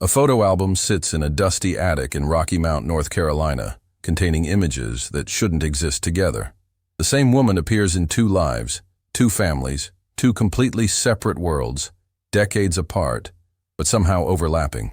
A photo album sits in a dusty attic in Rocky Mount, North Carolina, containing images that shouldn't exist together. The same woman appears in two lives, two families, two completely separate worlds, decades apart, but somehow overlapping.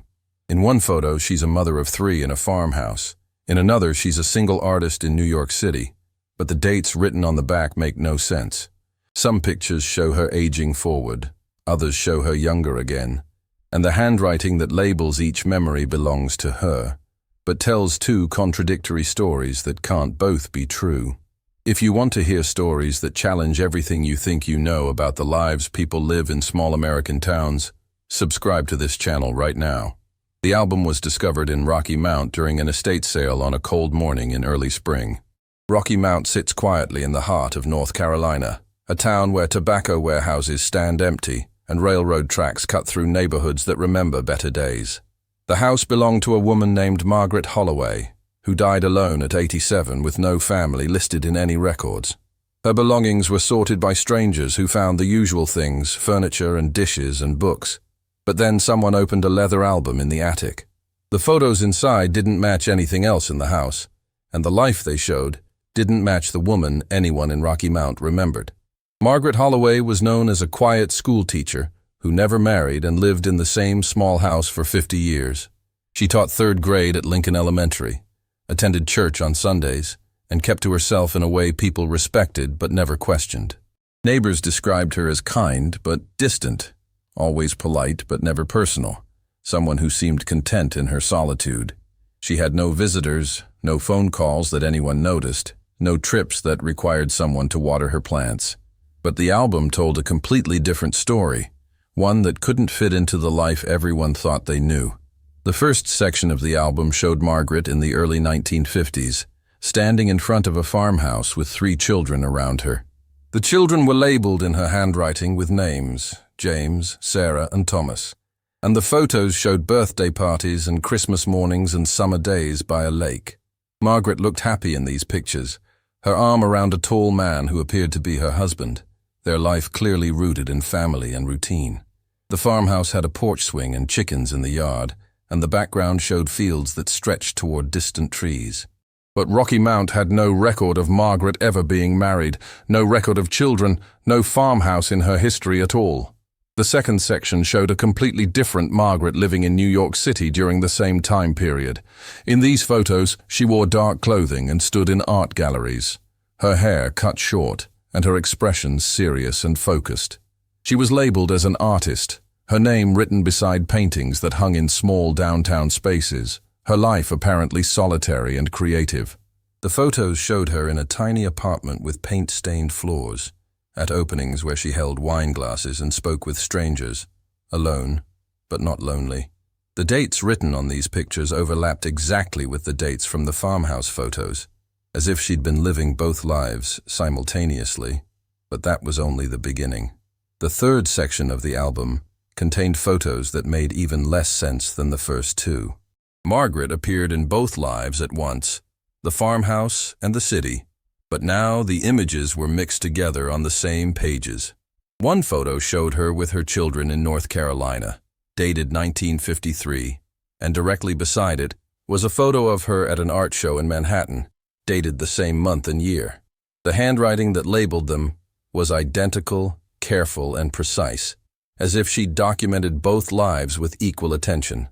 In one photo, she's a mother of three in a farmhouse. In another, she's a single artist in New York City, but the dates written on the back make no sense. Some pictures show her aging forward, others show her younger again, and the handwriting that labels each memory belongs to her, but tells two contradictory stories that can't both be true. If you want to hear stories that challenge everything you think you know about the lives people live in small American towns, subscribe to this channel right now. The album was discovered in Rocky Mount during an estate sale on a cold morning in early spring. Rocky Mount sits quietly in the heart of North Carolina, a town where tobacco warehouses stand empty and railroad tracks cut through neighborhoods that remember better days. The house belonged to a woman named Margaret Holloway, who died alone at 87 with no family listed in any records. Her belongings were sorted by strangers who found the usual things, furniture and dishes and books. But then someone opened a leather album in the attic. The photos inside didn't match anything else in the house, and the life they showed didn't match the woman anyone in Rocky Mount remembered. Margaret Holloway was known as a quiet school teacher who never married and lived in the same small house for 50 years. She taught third grade at Lincoln Elementary, attended church on Sundays, and kept to herself in a way people respected but never questioned. Neighbors described her as kind but distant, always polite but never personal, someone who seemed content in her solitude. She had no visitors, no phone calls that anyone noticed, no trips that required someone to water her plants. But the album told a completely different story, one that couldn't fit into the life everyone thought they knew. The first section of the album showed Margaret in the early 1950s, standing in front of a farmhouse with three children around her. The children were labeled in her handwriting with names, James, Sarah, and Thomas, and the photos showed birthday parties and Christmas mornings and summer days by a lake. Margaret looked happy in these pictures, her arm around a tall man who appeared to be her husband, their life clearly rooted in family and routine. The farmhouse had a porch swing and chickens in the yard, and the background showed fields that stretched toward distant trees. But Rocky Mount had no record of Margaret ever being married, no record of children, no farmhouse in her history at all. The second section showed a completely different Margaret living in New York City during the same time period. In these photos, she wore dark clothing and stood in art galleries, her hair cut short, and her expressions serious and focused. She was labeled as an artist, her name written beside paintings that hung in small downtown spaces, her life apparently solitary and creative. The photos showed her in a tiny apartment with paint-stained floors, at openings where she held wine glasses and spoke with strangers, alone, but not lonely. The dates written on these pictures overlapped exactly with the dates from the farmhouse photos, as if she'd been living both lives simultaneously, but that was only the beginning. The third section of the album contained photos that made even less sense than the first two. Margaret appeared in both lives at once, the farmhouse and the city, but now the images were mixed together on the same pages. One photo showed her with her children in North Carolina, dated 1953, and directly beside it was a photo of her at an art show in Manhattan, dated the same month and year. The handwriting that labeled them was identical, careful, and precise, as if she'd documented both lives with equal attention.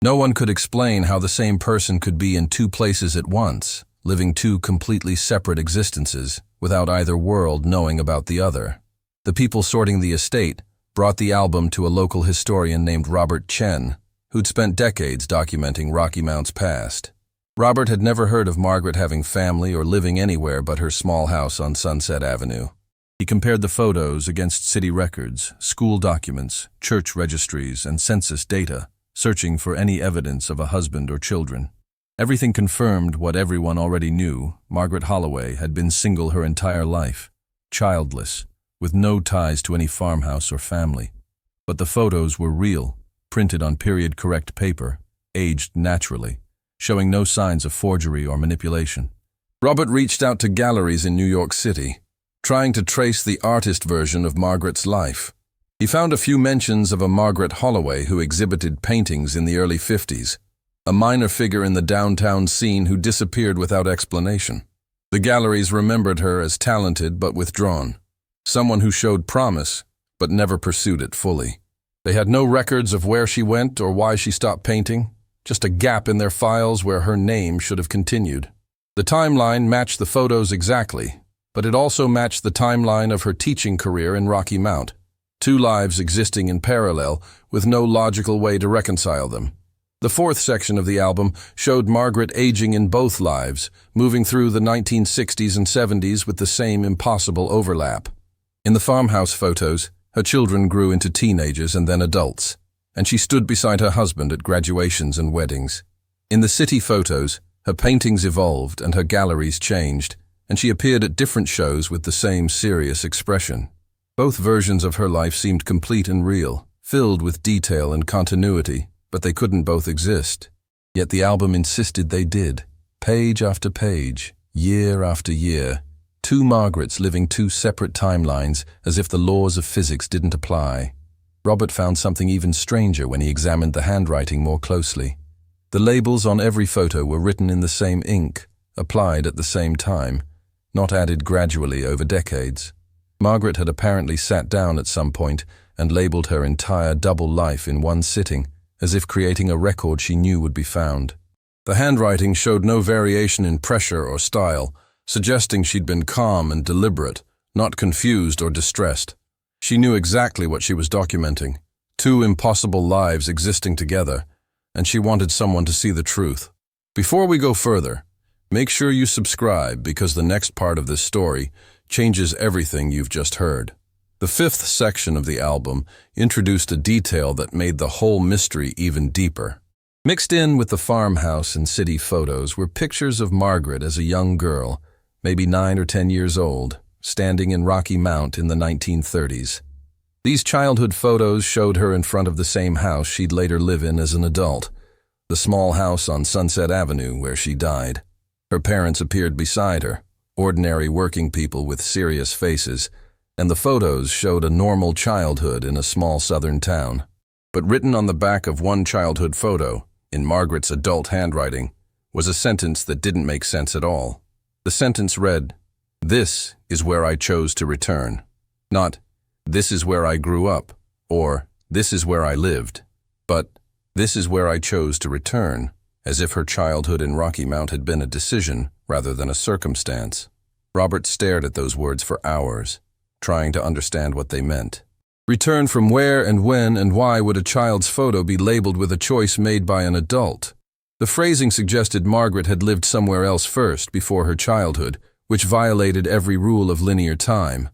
No one could explain how the same person could be in two places at once, living two completely separate existences, without either world knowing about the other. The people sorting the estate brought the album to a local historian named Robert Chen, who'd spent decades documenting Rocky Mount's past. Robert had never heard of Margaret having family or living anywhere but her small house on Sunset Avenue. He compared the photos against city records, school documents, church registries, and census data, searching for any evidence of a husband or children. Everything confirmed what everyone already knew. Margaret Holloway had been single her entire life, childless, with no ties to any farmhouse or family. But the photos were real, printed on period-correct paper, aged naturally, showing no signs of forgery or manipulation. Robert reached out to galleries in New York City, trying to trace the artist version of Margaret's life. He found a few mentions of a Margaret Holloway who exhibited paintings in the early 50s, a minor figure in the downtown scene who disappeared without explanation. The galleries remembered her as talented but withdrawn, someone who showed promise but never pursued it fully. They had no records of where she went or why she stopped painting, just a gap in their files where her name should have continued. The timeline matched the photos exactly, but it also matched the timeline of her teaching career in Rocky Mount, two lives existing in parallel with no logical way to reconcile them. The fourth section of the album showed Margaret aging in both lives, moving through the 1960s and 70s with the same impossible overlap. In the farmhouse photos, her children grew into teenagers and then adults, and she stood beside her husband at graduations and weddings. In the city photos, her paintings evolved and her galleries changed, and she appeared at different shows with the same serious expression. Both versions of her life seemed complete and real, filled with detail and continuity, but they couldn't both exist. Yet the album insisted they did. Page after page, year after year, two Margarets living two separate timelines as if the laws of physics didn't apply. Robert found something even stranger when he examined the handwriting more closely. The labels on every photo were written in the same ink, applied at the same time, not added gradually over decades. Margaret had apparently sat down at some point and labeled her entire double life in one sitting, as if creating a record she knew would be found. The handwriting showed no variation in pressure or style, suggesting she'd been calm and deliberate, not confused or distressed. She knew exactly what she was documenting, two impossible lives existing together, and she wanted someone to see the truth. Before we go further, make sure you subscribe because the next part of this story changes everything you've just heard. The fifth section of the album introduced a detail that made the whole mystery even deeper. Mixed in with the farmhouse and city photos were pictures of Margaret as a young girl, maybe 9 or 10 years old, standing in Rocky Mount in the 1930s. These childhood photos showed her in front of the same house she'd later live in as an adult, the small house on Sunset Avenue where she died. Her parents appeared beside her, ordinary working people with serious faces, and the photos showed a normal childhood in a small southern town. But written on the back of one childhood photo, in Margaret's adult handwriting, was a sentence that didn't make sense at all. The sentence read, "This is where I chose to return." Not, "This is where I grew up," or "This is where I lived," but "This is where I chose to return," as if her childhood in Rocky Mount had been a decision rather than a circumstance. Robert stared at those words for hours, trying to understand what they meant. Return from where and when and why would a child's photo be labeled with a choice made by an adult? The phrasing suggested Margaret had lived somewhere else first before her childhood, which violated every rule of linear time.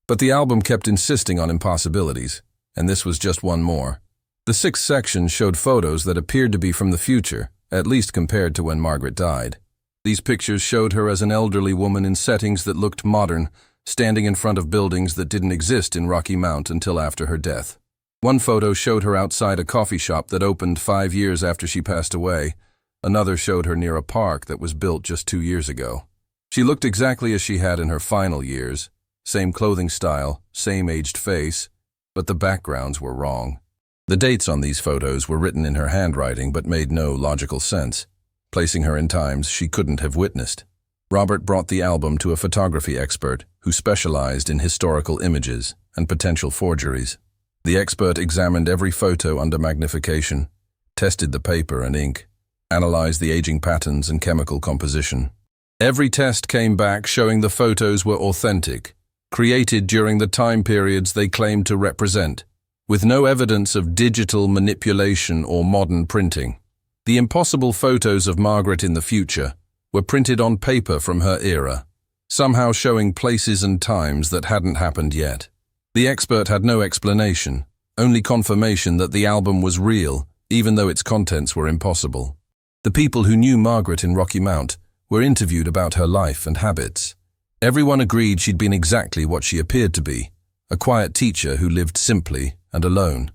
But the album kept insisting on impossibilities, and this was just one more. The sixth section showed photos that appeared to be from the future, at least compared to when Margaret died. These pictures showed her as an elderly woman in settings that looked modern, standing in front of buildings that didn't exist in Rocky Mount until after her death. One photo showed her outside a coffee shop that opened 5 years after she passed away. Another showed her near a park that was built just 2 years ago. She looked exactly as she had in her final years, same clothing style, same aged face, but the backgrounds were wrong. The dates on these photos were written in her handwriting but made no logical sense, placing her in times she couldn't have witnessed. Robert brought the album to a photography expert who specialized in historical images and potential forgeries. The expert examined every photo under magnification, tested the paper and ink, analyzed the aging patterns and chemical composition. Every test came back showing the photos were authentic, created during the time periods they claimed to represent, with no evidence of digital manipulation or modern printing. The impossible photos of Margaret in the future were printed on paper from her era, somehow showing places and times that hadn't happened yet. The expert had no explanation, only confirmation that the album was real, even though its contents were impossible. The people who knew Margaret in Rocky Mount were interviewed about her life and habits. Everyone agreed she'd been exactly what she appeared to be, a quiet teacher who lived simply and alone.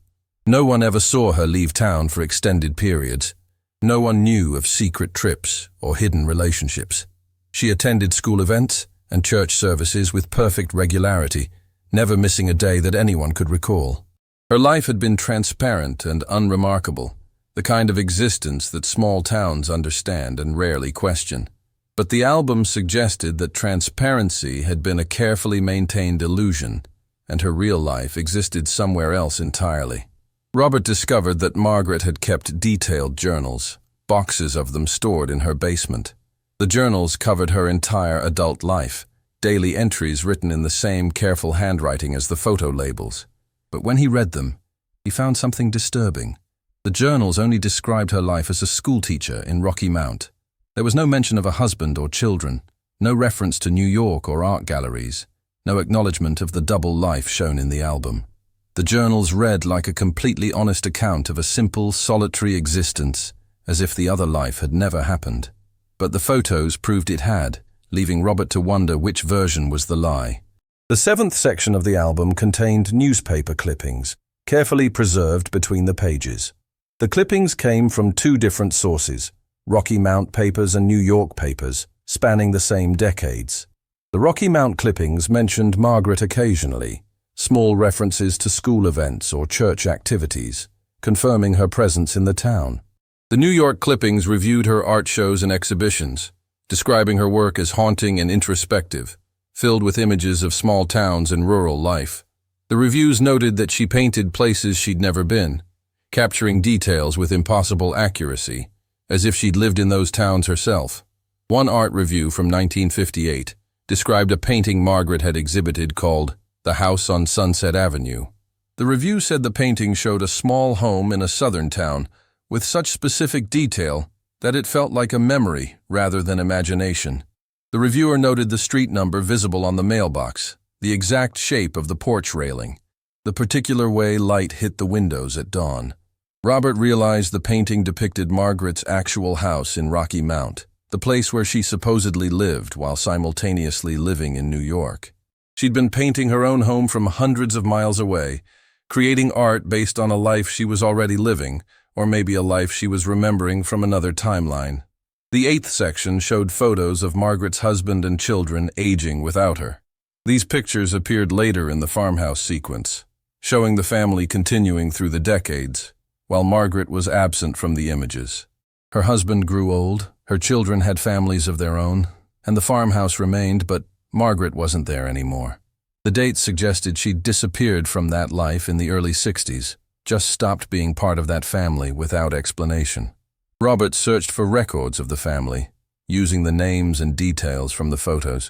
No one ever saw her leave town for extended periods. No one knew of secret trips or hidden relationships. She attended school events and church services with perfect regularity, never missing a day that anyone could recall. Her life had been transparent and unremarkable, the kind of existence that small towns understand and rarely question. But the album suggested that transparency had been a carefully maintained illusion, and her real life existed somewhere else entirely. Robert discovered that Margaret had kept detailed journals, boxes of them stored in her basement. The journals covered her entire adult life, daily entries written in the same careful handwriting as the photo labels. But when he read them, he found something disturbing. The journals only described her life as a schoolteacher in Rocky Mount. There was no mention of a husband or children, no reference to New York or art galleries, no acknowledgement of the double life shown in the album. The journals read like a completely honest account of a simple, solitary existence, as if the other life had never happened. But the photos proved it had, leaving Robert to wonder which version was the lie. The seventh section of the album contained newspaper clippings, carefully preserved between the pages. The clippings came from two different sources, Rocky Mount papers and New York papers, spanning the same decades. The Rocky Mount clippings mentioned Margaret occasionally, small references to school events or church activities, confirming her presence in the town. The New York clippings reviewed her art shows and exhibitions, describing her work as haunting and introspective, filled with images of small towns and rural life. The reviews noted that she painted places she'd never been, capturing details with impossible accuracy, as if she'd lived in those towns herself. One art review from 1958 described a painting Margaret had exhibited called The House on Sunset Avenue. The review said the painting showed a small home in a southern town with such specific detail that it felt like a memory rather than imagination. The reviewer noted the street number visible on the mailbox, the exact shape of the porch railing, the particular way light hit the windows at dawn. Robert realized the painting depicted Margaret's actual house in Rocky Mount, the place where she supposedly lived while simultaneously living in New York. She'd been painting her own home from hundreds of miles away, creating art based on a life she was already living, or maybe a life she was remembering from another timeline. The eighth section showed photos of Margaret's husband and children aging without her. These pictures appeared later in the farmhouse sequence, showing the family continuing through the decades, while Margaret was absent from the images. Her husband grew old, her children had families of their own, and the farmhouse remained, but Margaret wasn't there anymore. The dates suggested she'd disappeared from that life in the early 60s, just stopped being part of that family without explanation. Robert searched for records of the family, using the names and details from the photos,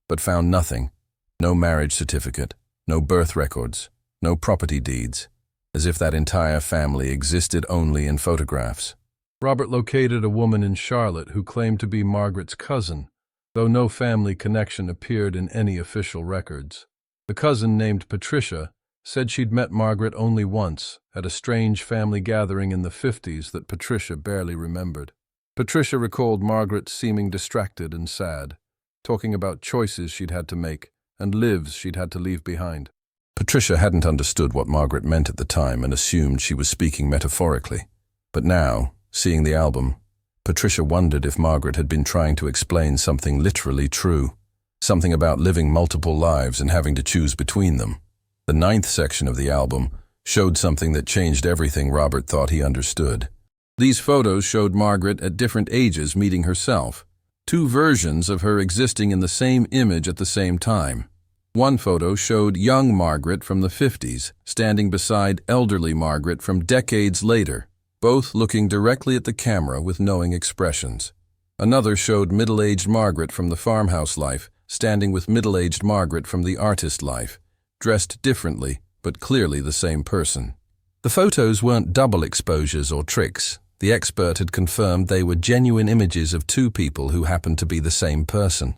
but found nothing. No marriage certificate, no birth records, no property deeds, as if that entire family existed only in photographs. Robert located a woman in Charlotte who claimed to be Margaret's cousin, though no family connection appeared in any official records. The cousin, named Patricia, said she'd met Margaret only once, at a strange family gathering in the 50s that Patricia barely remembered. Patricia recalled Margaret seeming distracted and sad, talking about choices she'd had to make and lives she'd had to leave behind. Patricia hadn't understood what Margaret meant at the time and assumed she was speaking metaphorically. But now, seeing the album, Patricia wondered if Margaret had been trying to explain something literally true, something about living multiple lives and having to choose between them. The ninth section of the album showed something that changed everything Robert thought he understood. These photos showed Margaret at different ages meeting herself, two versions of her existing in the same image at the same time. One photo showed young Margaret from the 50s standing beside elderly Margaret from decades later, both looking directly at the camera with knowing expressions. Another showed middle-aged Margaret from the farmhouse life standing with middle-aged Margaret from the artist life, dressed differently, but clearly the same person. The photos weren't double exposures or tricks. The expert had confirmed they were genuine images of two people who happened to be the same person.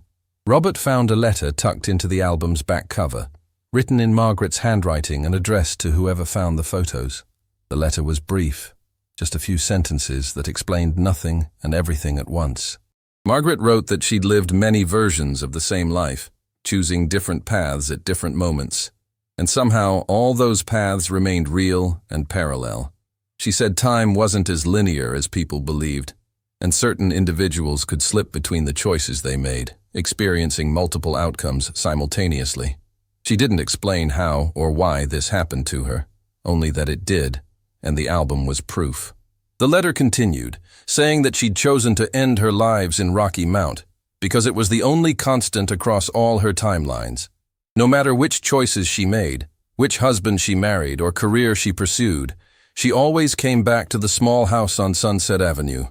Robert found a letter tucked into the album's back cover, written in Margaret's handwriting and addressed to whoever found the photos. The letter was brief, just a few sentences that explained nothing and everything at once. Margaret wrote that she'd lived many versions of the same life, choosing different paths at different moments, and somehow all those paths remained real and parallel. She said time wasn't as linear as people believed, and certain individuals could slip between the choices they made, experiencing multiple outcomes simultaneously. She didn't explain how or why this happened to her, only that it did, and the album was proof. The letter continued, saying that she'd chosen to end her lives in Rocky Mount because it was the only constant across all her timelines. No matter which choices she made, which husband she married or career she pursued, she always came back to the small house on Sunset Avenue.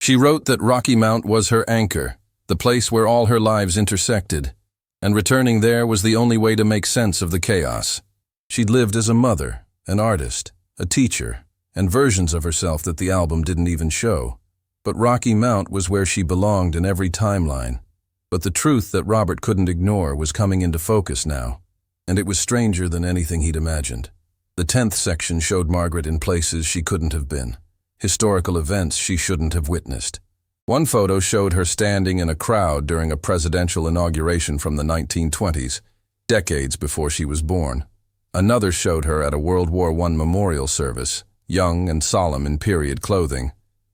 She wrote that Rocky Mount was her anchor, the place where all her lives intersected, and returning there was the only way to make sense of the chaos. She'd lived as a mother, an artist, a teacher, and versions of herself that the album didn't even show. But Rocky Mount was where she belonged in every timeline. But the truth that Robert couldn't ignore was coming into focus now, and it was stranger than anything he'd imagined. The 10th section showed Margaret in places she couldn't have been, historical events she shouldn't have witnessed. One photo showed her standing in a crowd during a presidential inauguration from the 1920s, decades before she was born. Another showed her at a World War I memorial service, young and solemn in period clothing.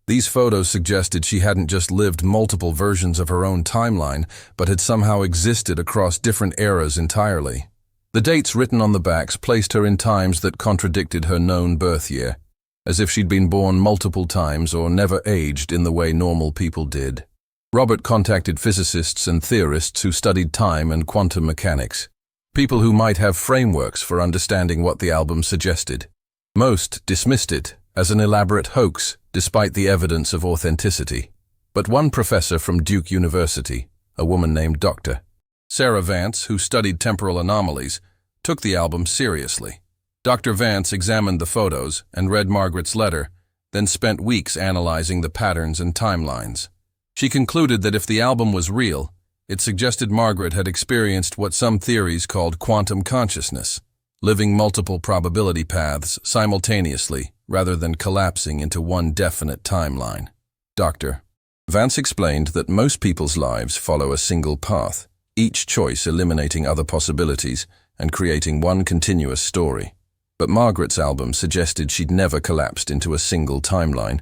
These photos suggested she hadn't just lived multiple versions of her own timeline, but had somehow existed across different eras entirely. The dates written on the backs placed her in times that contradicted her known birth year, as if she'd been born multiple times or never aged in the way normal people did. Robert contacted physicists and theorists who studied time and quantum mechanics, people who might have frameworks for understanding what the album suggested. Most dismissed it as an elaborate hoax, despite the evidence of authenticity. But one professor from Duke University, a woman named Dr. Sarah Vance, who studied temporal anomalies, took the album seriously. Dr. Vance examined the photos and read Margaret's letter, then spent weeks analyzing the patterns and timelines. She concluded that if the album was real, it suggested Margaret had experienced what some theories called quantum consciousness, living multiple probability paths simultaneously rather than collapsing into one definite timeline. Dr. Vance explained that most people's lives follow a single path, each choice eliminating other possibilities and creating one continuous story. But Margaret's album suggested she'd never collapsed into a single timeline,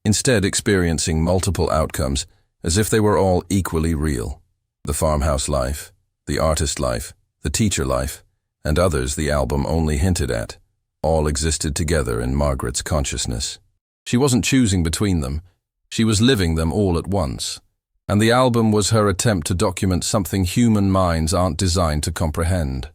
instead experiencing multiple outcomes as if they were all equally real. The farmhouse life, the artist life, the teacher life, and others the album only hinted at, all existed together in Margaret's consciousness. She wasn't choosing between them, she was living them all at once. And the album was her attempt to document something human minds aren't designed to comprehend.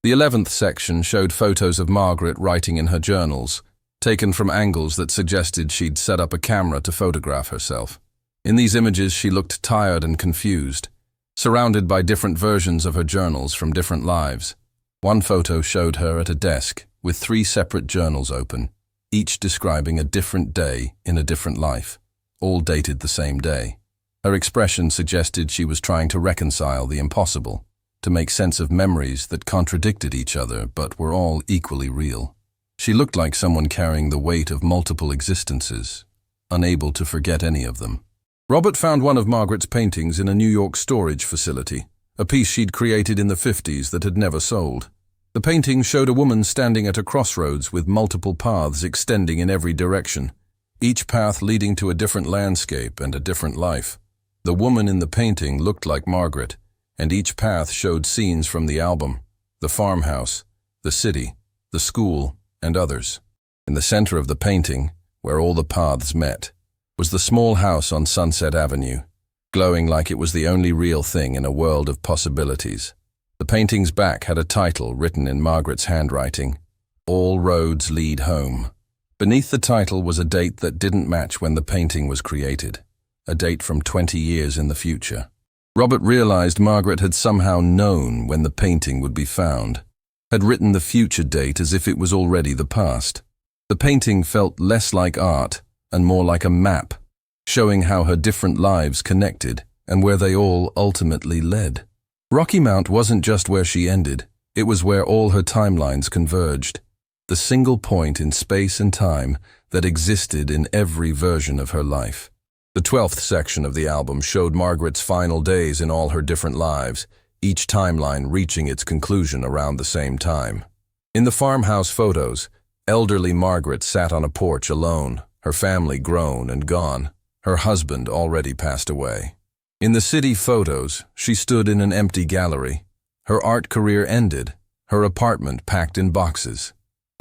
The 11th section showed photos of Margaret writing in her journals, taken from angles that suggested she'd set up a camera to photograph herself. In these images she looked tired and confused, surrounded by different versions of her journals from different lives. One photo showed her at a desk with 3 separate journals open, each describing a different day in a different life, all dated the same day. Her expression suggested she was trying to reconcile the impossible, to make sense of memories that contradicted each other but were all equally real. She looked like someone carrying the weight of multiple existences, unable to forget any of them. Robert found one of Margaret's paintings in a New York storage facility, a piece she'd created in the 50s that had never sold. The painting showed a woman standing at a crossroads with multiple paths extending in every direction, each path leading to a different landscape and a different life. The woman in the painting looked like Margaret, and each path showed scenes from the album, the farmhouse, the city, the school, and others. In the center of the painting, where all the paths met, was the small house on Sunset Avenue, glowing like it was the only real thing in a world of possibilities. The painting's back had a title written in Margaret's handwriting, "All Roads Lead Home." Beneath the title was a date that didn't match when the painting was created, a date from 20 years in the future. Robert realized Margaret had somehow known when the painting would be found, had written the future date as if it was already the past. The painting felt less like art and more like a map, showing how her different lives connected and where they all ultimately led. Rocky Mount wasn't just where she ended, it was where all her timelines converged, the single point in space and time that existed in every version of her life. The 12th section of the album showed Margaret's final days in all her different lives, each timeline reaching its conclusion around the same time. In the farmhouse photos, elderly Margaret sat on a porch alone, her family grown and gone, her husband already passed away. In the city photos, she stood in an empty gallery. Her art career ended, her apartment packed in boxes.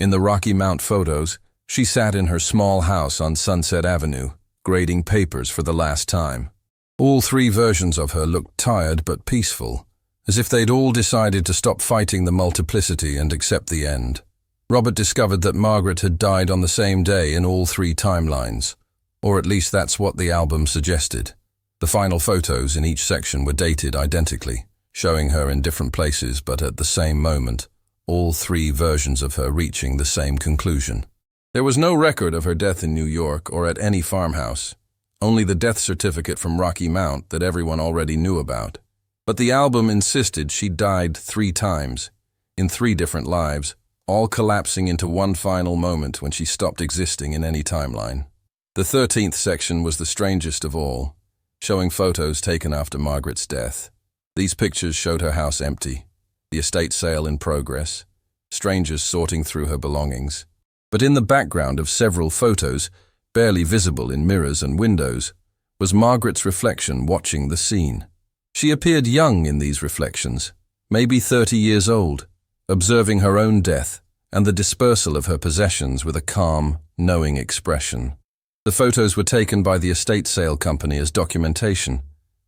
In the Rocky Mount photos, she sat in her small house on Sunset Avenue, grading papers for the last time. All three versions of her looked tired but peaceful, as if they'd all decided to stop fighting the multiplicity and accept the end. Robert discovered that Margaret had died on the same day in all three timelines, or at least that's what the album suggested. The final photos in each section were dated identically, showing her in different places but at the same moment, all three versions of her reaching the same conclusion. There was no record of her death in New York or at any farmhouse, only the death certificate from Rocky Mount that everyone already knew about. But the album insisted she died 3 times, in 3 different lives, all collapsing into one final moment when she stopped existing in any timeline. The 13th section was the strangest of all, showing photos taken after Margaret's death. These pictures showed her house empty, the estate sale in progress, strangers sorting through her belongings. But in the background of several photos, barely visible in mirrors and windows, was Margaret's reflection watching the scene. She appeared young in these reflections, maybe 30 years old, observing her own death and the dispersal of her possessions with a calm, knowing expression. The photos were taken by the estate sale company as documentation,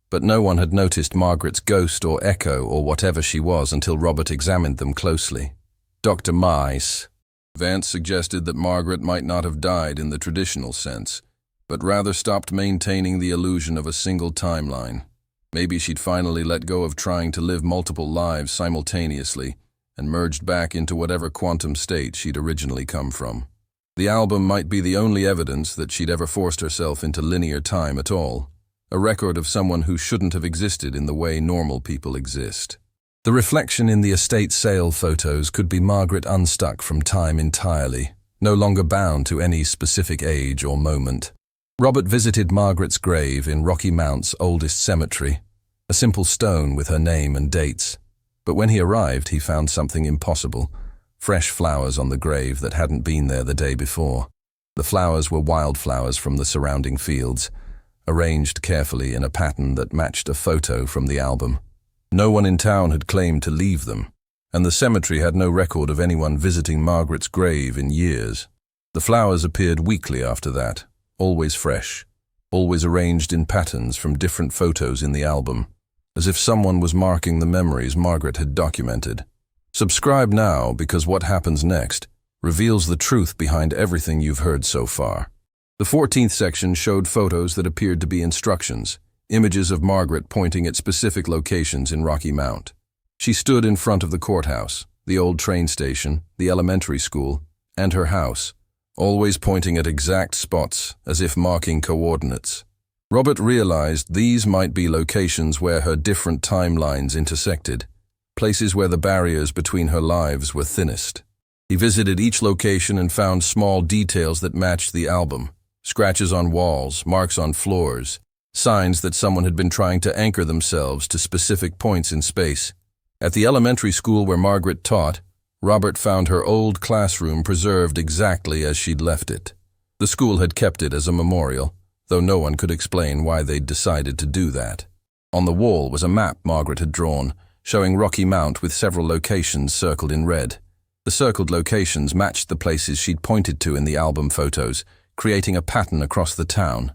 but no one had noticed Margaret's ghost or echo or whatever she was until Robert examined them closely. Dr. Mice. Vance suggested that Margaret might not have died in the traditional sense, but rather stopped maintaining the illusion of a single timeline. Maybe she'd finally let go of trying to live multiple lives simultaneously and merged back into whatever quantum state she'd originally come from. The album might be the only evidence that she'd ever forced herself into linear time at all, a record of someone who shouldn't have existed in the way normal people exist. The reflection in the estate sale photos could be Margaret unstuck from time entirely, no longer bound to any specific age or moment. Robert visited Margaret's grave in Rocky Mount's oldest cemetery, a simple stone with her name and dates. But when he arrived, he found something impossible: fresh flowers on the grave that hadn't been there the day before. The flowers were wildflowers from the surrounding fields, arranged carefully in a pattern that matched a photo from the album. No one in town had claimed to leave them, and the cemetery had no record of anyone visiting Margaret's grave in years. The flowers appeared weekly after that, always fresh, always arranged in patterns from different photos in the album, as if someone was marking the memories Margaret had documented. Subscribe now, because what happens next reveals the truth behind everything you've heard so far. The 14th section showed photos that appeared to be instructions, images of Margaret pointing at specific locations in Rocky Mount. She stood in front of the courthouse, the old train station, the elementary school, and her house, always pointing at exact spots, as if marking coordinates. Robert realized these might be locations where her different timelines intersected, places where the barriers between her lives were thinnest. He visited each location and found small details that matched the album: scratches on walls, marks on floors, signs that someone had been trying to anchor themselves to specific points in space. At the elementary school where Margaret taught, Robert found her old classroom preserved exactly as she'd left it. The school had kept it as a memorial, though no one could explain why they'd decided to do that. On the wall was a map Margaret had drawn, showing Rocky Mount with several locations circled in red. The circled locations matched the places she'd pointed to in the album photos, creating a pattern across the town.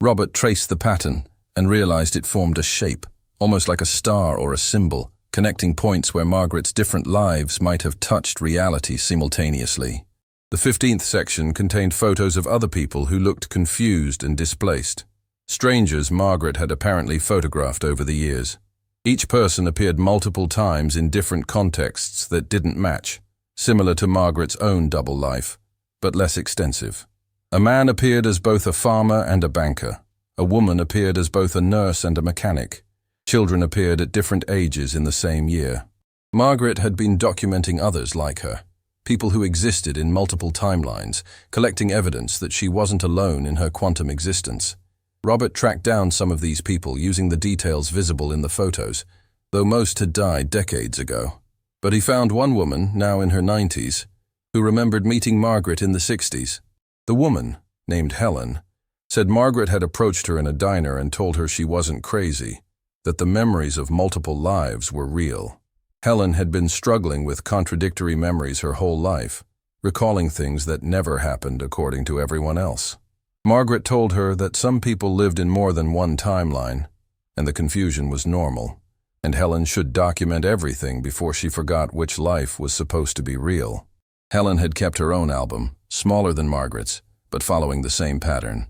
Robert traced the pattern and realized it formed a shape, almost like a star or a symbol, connecting points where Margaret's different lives might have touched reality simultaneously. The 15th section contained photos of other people who looked confused and displaced. Strangers Margaret had apparently photographed over the years. Each person appeared multiple times in different contexts that didn't match, similar to Margaret's own double life, but less extensive. A man appeared as both a farmer and a banker. A woman appeared as both a nurse and a mechanic. Children appeared at different ages in the same year. Margaret had been documenting others like her, people who existed in multiple timelines, collecting evidence that she wasn't alone in her quantum existence. Robert tracked down some of these people using the details visible in the photos, though most had died decades ago. But he found one woman, now in her 90s, who remembered meeting Margaret in the 60s. The woman, named Helen, said Margaret had approached her in a diner and told her she wasn't crazy, that the memories of multiple lives were real. Helen had been struggling with contradictory memories her whole life, recalling things that never happened according to everyone else. Margaret told her that some people lived in more than one timeline, and the confusion was normal, and Helen should document everything before she forgot which life was supposed to be real. Helen had kept her own album, smaller than Margaret's, but following the same pattern.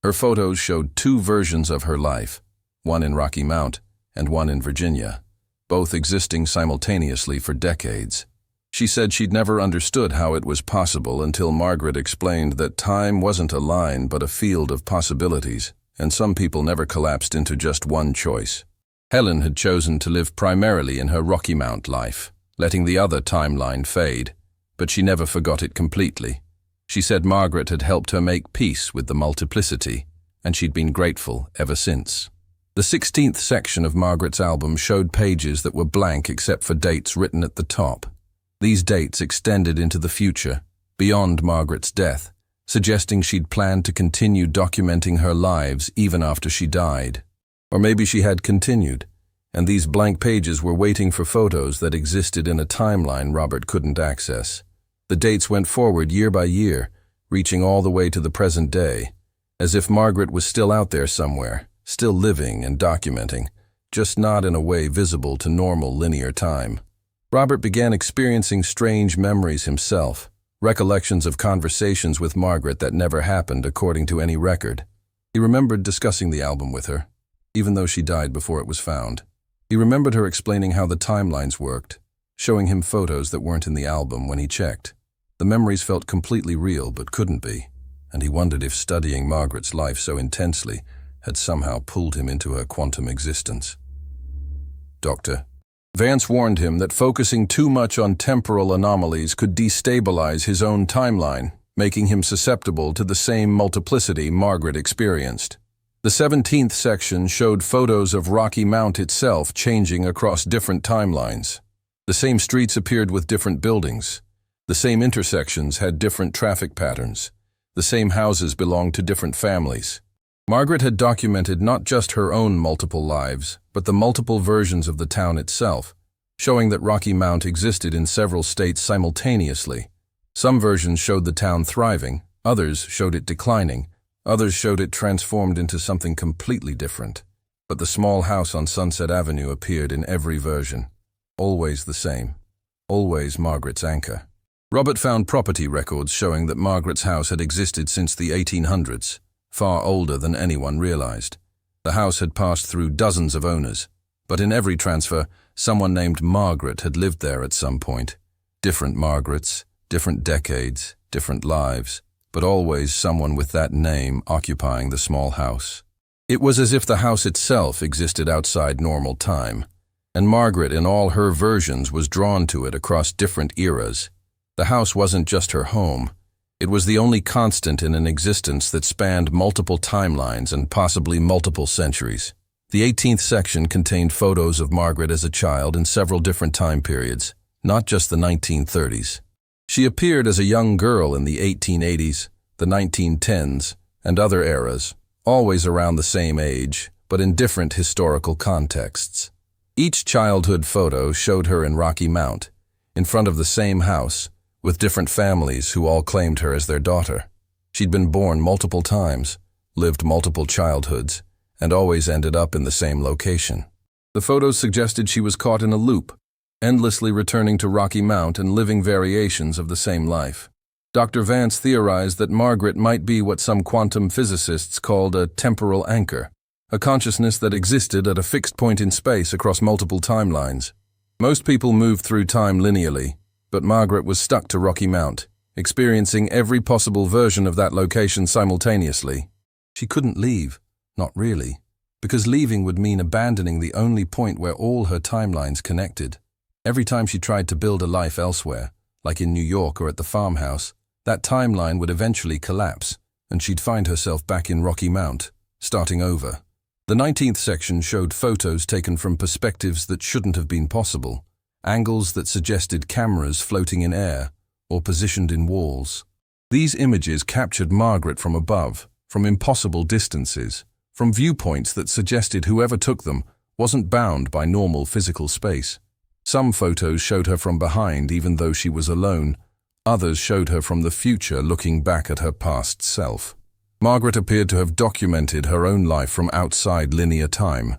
Her photos showed two versions of her life, one in Rocky Mount and one in Virginia, both existing simultaneously for decades. She said she'd never understood how it was possible until Margaret explained that time wasn't a line but a field of possibilities, and some people never collapsed into just one choice. Helen had chosen to live primarily in her Rocky Mount life, letting the other timeline fade, but she never forgot it completely. She said Margaret had helped her make peace with the multiplicity, and she'd been grateful ever since. The 16th section of Margaret's album showed pages that were blank except for dates written at the top. These dates extended into the future, beyond Margaret's death, suggesting she'd planned to continue documenting her lives even after she died. Or maybe she had continued, and these blank pages were waiting for photos that existed in a timeline Robert couldn't access. The dates went forward year by year, reaching all the way to the present day, as if Margaret was still out there somewhere, still living and documenting, just not in a way visible to normal linear time. Robert began experiencing strange memories himself, recollections of conversations with Margaret that never happened according to any record. He remembered discussing the album with her, even though she died before it was found. He remembered her explaining how the timelines worked, showing him photos that weren't in the album when he checked. The memories felt completely real but couldn't be, and he wondered if studying Margaret's life so intensely had somehow pulled him into her quantum existence. Dr. Vance warned him that focusing too much on temporal anomalies could destabilize his own timeline, making him susceptible to the same multiplicity Margaret experienced. The 17th section showed photos of Rocky Mount itself changing across different timelines. The same streets appeared with different buildings. The same intersections had different traffic patterns. The same houses belonged to different families. Margaret had documented not just her own multiple lives, but the multiple versions of the town itself, showing that Rocky Mount existed in several states simultaneously. Some versions showed the town thriving, others showed it declining, others showed it transformed into something completely different. But the small house on Sunset Avenue appeared in every version. Always the same. Always Margaret's anchor. Robert found property records showing that Margaret's house had existed since the 1800s, far older than anyone realized. The house had passed through dozens of owners, but in every transfer, someone named Margaret had lived there at some point. Different Margarets, different decades, different lives, but always someone with that name occupying the small house. It was as if the house itself existed outside normal time, and Margaret in all her versions was drawn to it across different eras. The house wasn't just her home. It was the only constant in an existence that spanned multiple timelines and possibly multiple centuries. The 18th section contained photos of Margaret as a child in several different time periods, not just the 1930s. She appeared as a young girl in the 1880s, the 1910s, and other eras, always around the same age, but in different historical contexts. Each childhood photo showed her in Rocky Mount, in front of the same house, with different families who all claimed her as their daughter. She'd been born multiple times, lived multiple childhoods, and always ended up in the same location. The photos suggested she was caught in a loop, endlessly returning to Rocky Mount and living variations of the same life. Dr. Vance theorized that Margaret might be what some quantum physicists called a temporal anchor, a consciousness that existed at a fixed point in space across multiple timelines. Most people moved through time linearly, but Margaret was stuck to Rocky Mount, experiencing every possible version of that location simultaneously. She couldn't leave, not really, because leaving would mean abandoning the only point where all her timelines connected. Every time she tried to build a life elsewhere, like in New York or at the farmhouse, that timeline would eventually collapse, and she'd find herself back in Rocky Mount, starting over. The 19th section showed photos taken from perspectives that shouldn't have been possible, angles that suggested cameras floating in air or positioned in walls. These images captured Margaret from above, from impossible distances, from viewpoints that suggested whoever took them wasn't bound by normal physical space. Some photos showed her from behind even though she was alone, Others showed her from the future looking back at her past self. Margaret appeared to have documented her own life from outside linear time,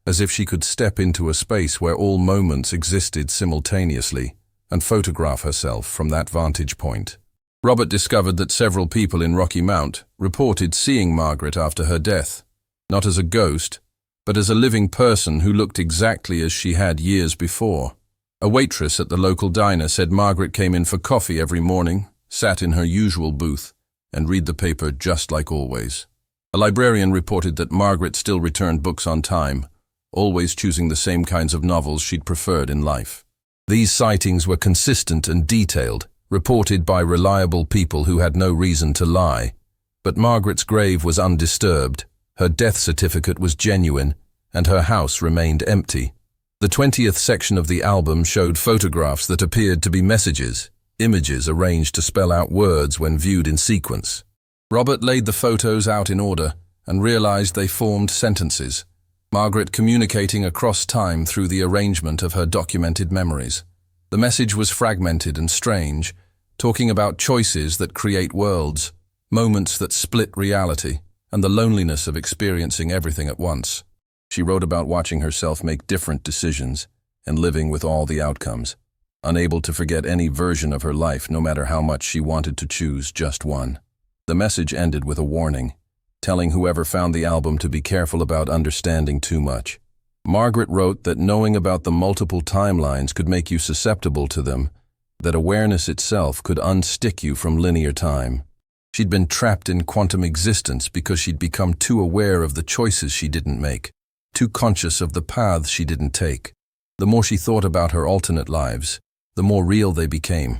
as if she could step into a space where all moments existed simultaneously and photograph herself from that vantage point. Robert discovered that several people in Rocky Mount reported seeing Margaret after her death, not as a ghost, but as a living person who looked exactly as she had years before. A waitress at the local diner said Margaret came in for coffee every morning, sat in her usual booth, and read the paper just like always. A librarian reported that Margaret still returned books on time, always choosing the same kinds of novels she'd preferred in life. These sightings were consistent and detailed, reported by reliable people who had no reason to lie. But Margaret's grave was undisturbed, her death certificate was genuine, and her house remained empty. The 20th section of the album showed photographs that appeared to be messages, images arranged to spell out words when viewed in sequence. Robert laid the photos out in order and realized they formed sentences, Margaret communicating across time through the arrangement of her documented memories. The message was fragmented and strange, talking about choices that create worlds, moments that split reality, and the loneliness of experiencing everything at once. She wrote about watching herself make different decisions and living with all the outcomes, unable to forget any version of her life no matter how much she wanted to choose just one. The message ended with a warning, telling whoever found the album to be careful about understanding too much. Margaret wrote that knowing about the multiple timelines could make you susceptible to them, that awareness itself could unstick you from linear time. She'd been trapped in quantum existence because she'd become too aware of the choices she didn't make, too conscious of the paths she didn't take. The more she thought about her alternate lives, the more real they became,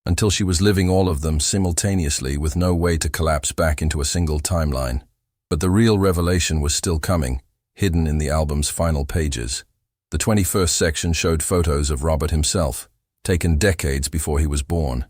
until she was living all of them simultaneously with no way to collapse back into a single timeline. But the real revelation was still coming, hidden in the album's final pages. The 21st section showed photos of Robert himself, taken decades before he was born.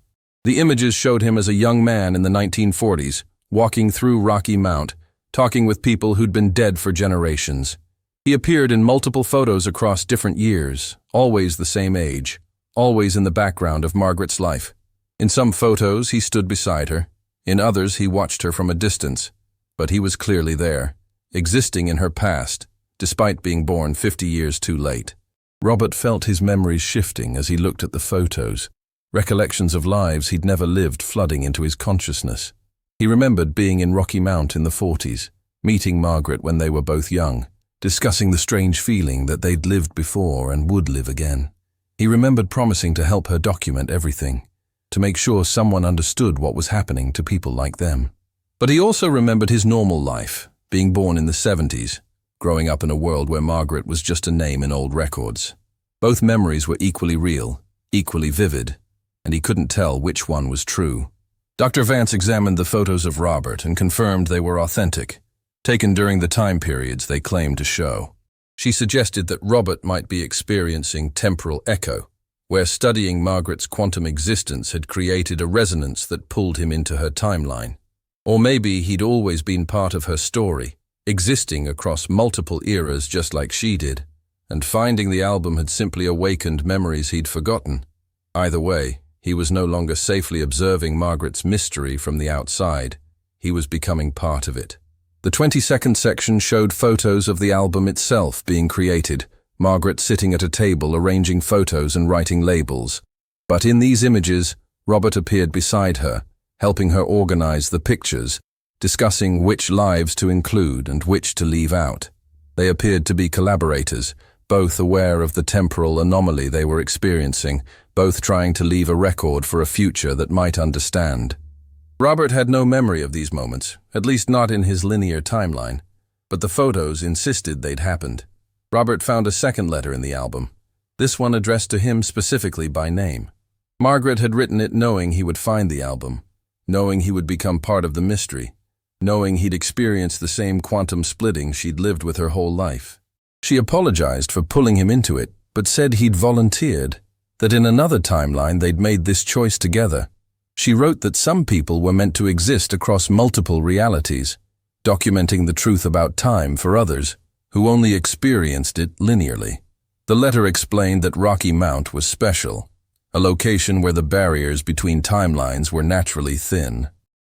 The images showed him as a young man in the 1940s, walking through Rocky Mount, talking with people who'd been dead for generations. He appeared in multiple photos across different years, always the same age, always in the background of Margaret's life. In some photos, he stood beside her. In others, he watched her from a distance. But he was clearly there, existing in her past, despite being born 50 years too late. Robert felt his memories shifting as he looked at the photos, recollections of lives he'd never lived flooding into his consciousness. He remembered being in Rocky Mount in the 40s, meeting Margaret when they were both young, discussing the strange feeling that they'd lived before and would live again. He remembered promising to help her document everything, to make sure someone understood what was happening to people like them. But he also remembered his normal life, being born in the 70s, growing up in a world where Margaret was just a name in old records. Both memories were equally real, equally vivid, and he couldn't tell which one was true. Dr. Vance examined the photos of Robert and confirmed they were authentic, taken during the time periods they claimed to show. She suggested that Robert might be experiencing temporal echo, where studying Margaret's quantum existence had created a resonance that pulled him into her timeline. Or maybe he'd always been part of her story, existing across multiple eras just like she did, and finding the album had simply awakened memories he'd forgotten. Either way, he was no longer safely observing Margaret's mystery from the outside. He was becoming part of it. The 22nd section showed photos of the album itself being created, Margaret sitting at a table arranging photos and writing labels. But in these images, Robert appeared beside her, helping her organize the pictures, discussing which lives to include and which to leave out. They appeared to be collaborators, both aware of the temporal anomaly they were experiencing, both trying to leave a record for a future that might understand. Robert had no memory of these moments, at least not in his linear timeline, but the photos insisted they'd happened. Robert found a second letter in the album, this one addressed to him specifically by name. Margaret had written it knowing he would find the album, knowing he would become part of the mystery, knowing he'd experienced the same quantum splitting she'd lived with her whole life. She apologized for pulling him into it, but said he'd volunteered, that in another timeline they'd made this choice together. She wrote that some people were meant to exist across multiple realities, documenting the truth about time for others, who only experienced it linearly. The letter explained that Rocky Mount was special, a location where the barriers between timelines were naturally thin.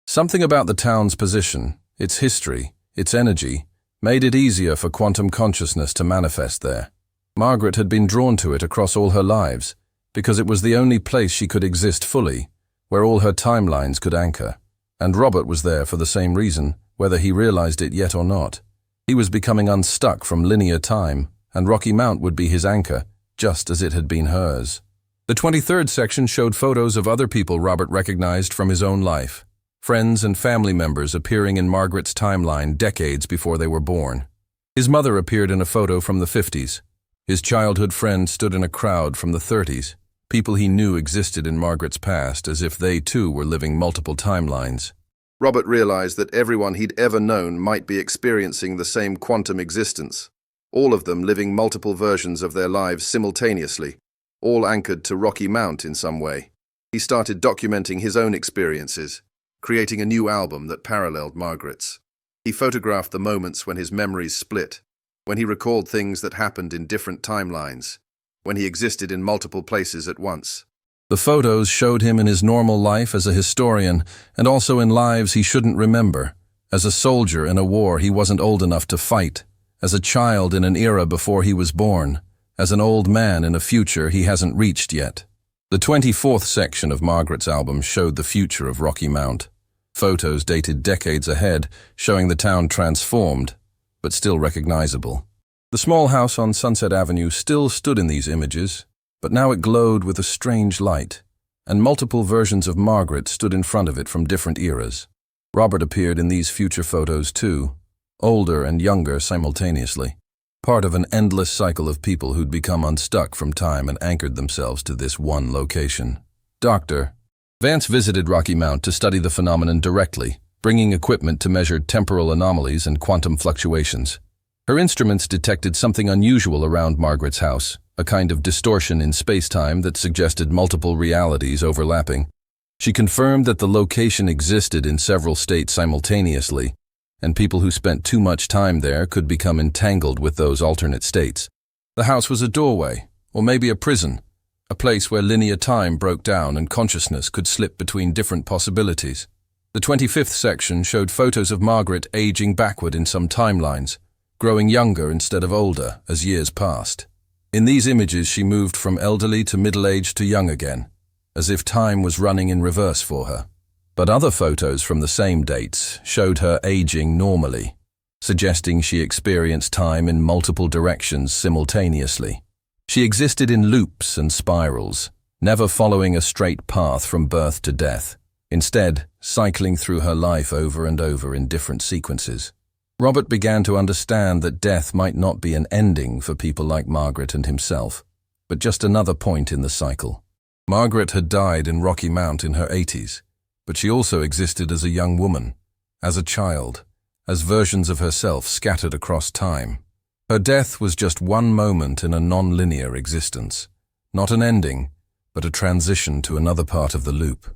Something about the town's position, its history, its energy, made it easier for quantum consciousness to manifest there. Margaret had been drawn to it across all her lives, because it was the only place she could exist fully, where all her timelines could anchor. And Robert was there for the same reason, whether he realized it yet or not. He was becoming unstuck from linear time, and Rocky Mount would be his anchor, just as it had been hers. The 23rd section showed photos of other people Robert recognized from his own life, friends and family members appearing in Margaret's timeline decades before they were born. His mother appeared in a photo from the 50s. His childhood friend stood in a crowd from the 30s. People he knew existed in Margaret's past as if they too were living multiple timelines. Robert realized that everyone he'd ever known might be experiencing the same quantum existence, all of them living multiple versions of their lives simultaneously, all anchored to Rocky Mount in some way. He started documenting his own experiences, creating a new album that paralleled Margaret's. He photographed the moments when his memories split, when he recalled things that happened in different timelines, when he existed in multiple places at once. The photos showed him in his normal life as a historian, and also in lives he shouldn't remember, as a soldier in a war he wasn't old enough to fight, as a child in an era before he was born, as an old man in a future he hasn't reached yet. The 24th section of Margaret's album showed the future of Rocky Mount. Photos dated decades ahead, showing the town transformed, but still recognizable. The small house on Sunset Avenue still stood in these images, but now it glowed with a strange light, and multiple versions of Margaret stood in front of it from different eras. Robert appeared in these future photos too, older and younger simultaneously, part of an endless cycle of people who'd become unstuck from time and anchored themselves to this one location. Dr. Vance visited Rocky Mount to study the phenomenon directly, bringing equipment to measure temporal anomalies and quantum fluctuations. Her instruments detected something unusual around Margaret's house, a kind of distortion in space-time that suggested multiple realities overlapping. She confirmed that the location existed in several states simultaneously, and people who spent too much time there could become entangled with those alternate states. The house was a doorway, or maybe a prison, a place where linear time broke down and consciousness could slip between different possibilities. The 25th section showed photos of Margaret aging backward in some timelines, growing younger instead of older as years passed. In these images she moved from elderly to middle-aged to young again, as if time was running in reverse for her. But other photos from the same dates showed her aging normally, suggesting she experienced time in multiple directions simultaneously. She existed in loops and spirals, never following a straight path from birth to death, instead cycling through her life over and over in different sequences. Robert began to understand that death might not be an ending for people like Margaret and himself, but just another point in the cycle. Margaret had died in Rocky Mount in her 80s, but she also existed as a young woman, as a child, as versions of herself scattered across time. Her death was just one moment in a non-linear existence, not an ending, but a transition to another part of the loop.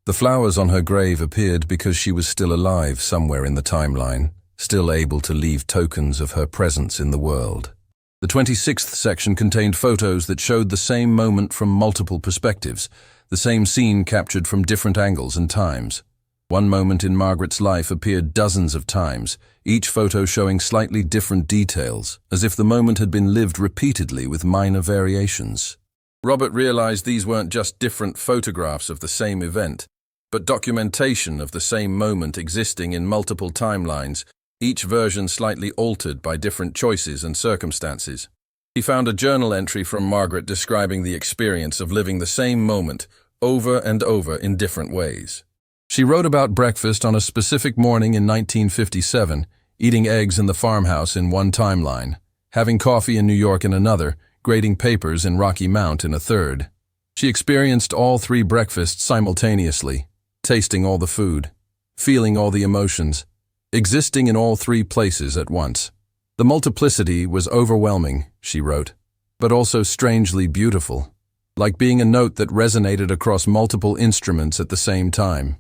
The flowers on her grave appeared because she was still alive somewhere in the timeline, still able to leave tokens of her presence in the world. The 26th section contained photos that showed the same moment from multiple perspectives, the same scene captured from different angles and times. One moment in Margaret's life appeared dozens of times, each photo showing slightly different details, as if the moment had been lived repeatedly with minor variations. Robert realized these weren't just different photographs of the same event, but documentation of the same moment existing in multiple timelines, each version slightly altered by different choices and circumstances. He found a journal entry from Margaret describing the experience of living the same moment over and over in different ways. She wrote about breakfast on a specific morning in 1957, eating eggs in the farmhouse in one timeline, having coffee in New York in another, grading papers in Rocky Mount in a third. She experienced all three breakfasts simultaneously, tasting all the food, feeling all the emotions, existing in all three places at once. The multiplicity was overwhelming, she wrote, but also strangely beautiful, like being a note that resonated across multiple instruments at the same time.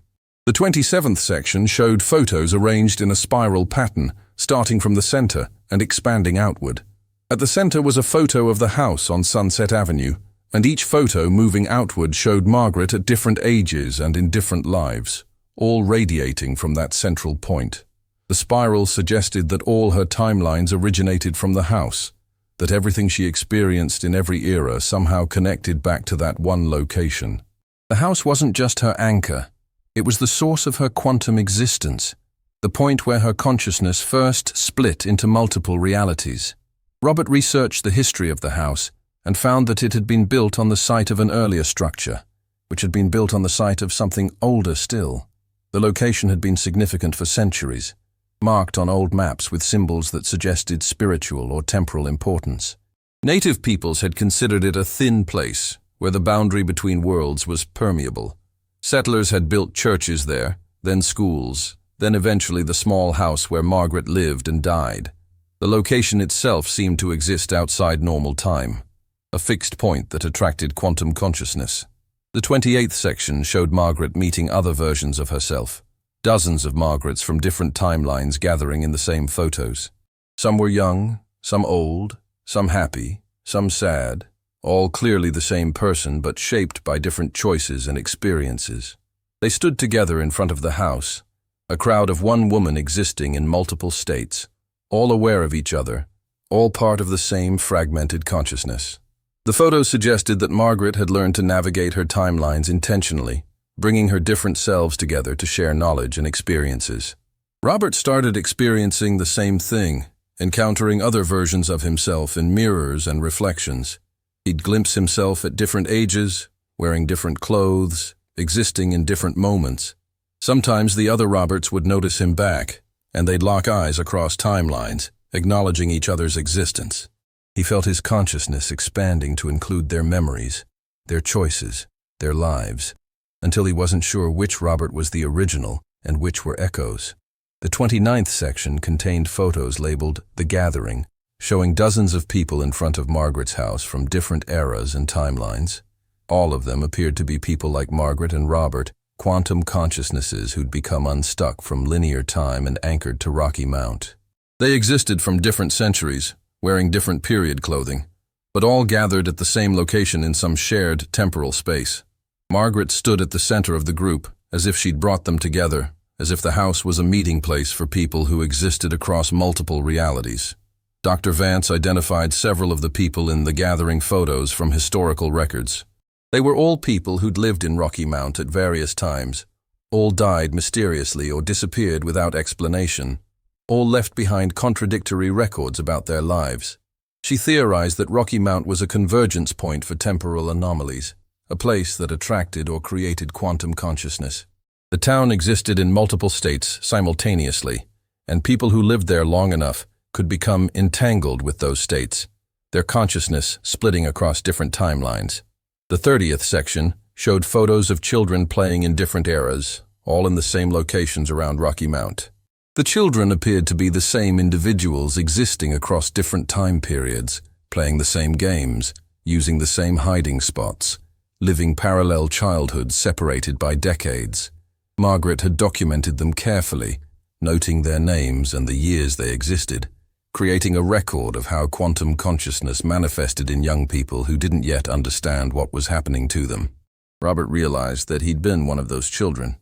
The 27th section showed photos arranged in a spiral pattern, starting from the center and expanding outward. At the center was a photo of the house on Sunset Avenue, and each photo moving outward showed Margaret at different ages and in different lives, all radiating from that central point. The spiral suggested that all her timelines originated from the house, that everything she experienced in every era somehow connected back to that one location. The house wasn't just her anchor, it was the source of her quantum existence, the point where her consciousness first split into multiple realities. Robert researched the history of the house and found that it had been built on the site of an earlier structure, which had been built on the site of something older still. The location had been significant for centuries, marked on old maps with symbols that suggested spiritual or temporal importance. Native peoples had considered it a thin place, where the boundary between worlds was permeable. Settlers had built churches there, then schools, then eventually the small house where Margaret lived and died. The location itself seemed to exist outside normal time, a fixed point that attracted quantum consciousness. The 28th section showed Margaret meeting other versions of herself, dozens of Margarets from different timelines gathering in the same photos. Some were young, some old, some happy, some sad, all clearly the same person but shaped by different choices and experiences. They stood together in front of the house, a crowd of one woman existing in multiple states, all aware of each other, all part of the same fragmented consciousness. The photos suggested that Margaret had learned to navigate her timelines intentionally, bringing her different selves together to share knowledge and experiences. Robert started experiencing the same thing, encountering other versions of himself in mirrors and reflections. He'd glimpse himself at different ages, wearing different clothes, existing in different moments. Sometimes the other Roberts would notice him back, and they'd lock eyes across timelines, acknowledging each other's existence. He felt his consciousness expanding to include their memories, their choices, their lives, until he wasn't sure which Robert was the original and which were echoes. The 29th section contained photos labeled The Gathering, showing dozens of people in front of Margaret's house from different eras and timelines. All of them appeared to be people like Margaret and Robert, quantum consciousnesses who'd become unstuck from linear time and anchored to Rocky Mount. They existed from different centuries, wearing different period clothing, but all gathered at the same location in some shared temporal space. Margaret stood at the center of the group, as if she'd brought them together, as if the house was a meeting place for people who existed across multiple realities. Dr. Vance identified several of the people in the gathering photos from historical records. They were all people who'd lived in Rocky Mount at various times. All died mysteriously or disappeared without explanation. All left behind contradictory records about their lives. She theorized that Rocky Mount was a convergence point for temporal anomalies, a place that attracted or created quantum consciousness. The town existed in multiple states simultaneously, and people who lived there long enough could become entangled with those states, their consciousness splitting across different timelines. The 30th section showed photos of children playing in different eras, all in the same locations around Rocky Mount. The children appeared to be the same individuals existing across different time periods, playing the same games, using the same hiding spots, living parallel childhoods separated by decades. Margaret had documented them carefully, noting their names and the years they existed, creating a record of how quantum consciousness manifested in young people who didn't yet understand what was happening to them. Robert realized that he'd been one of those children,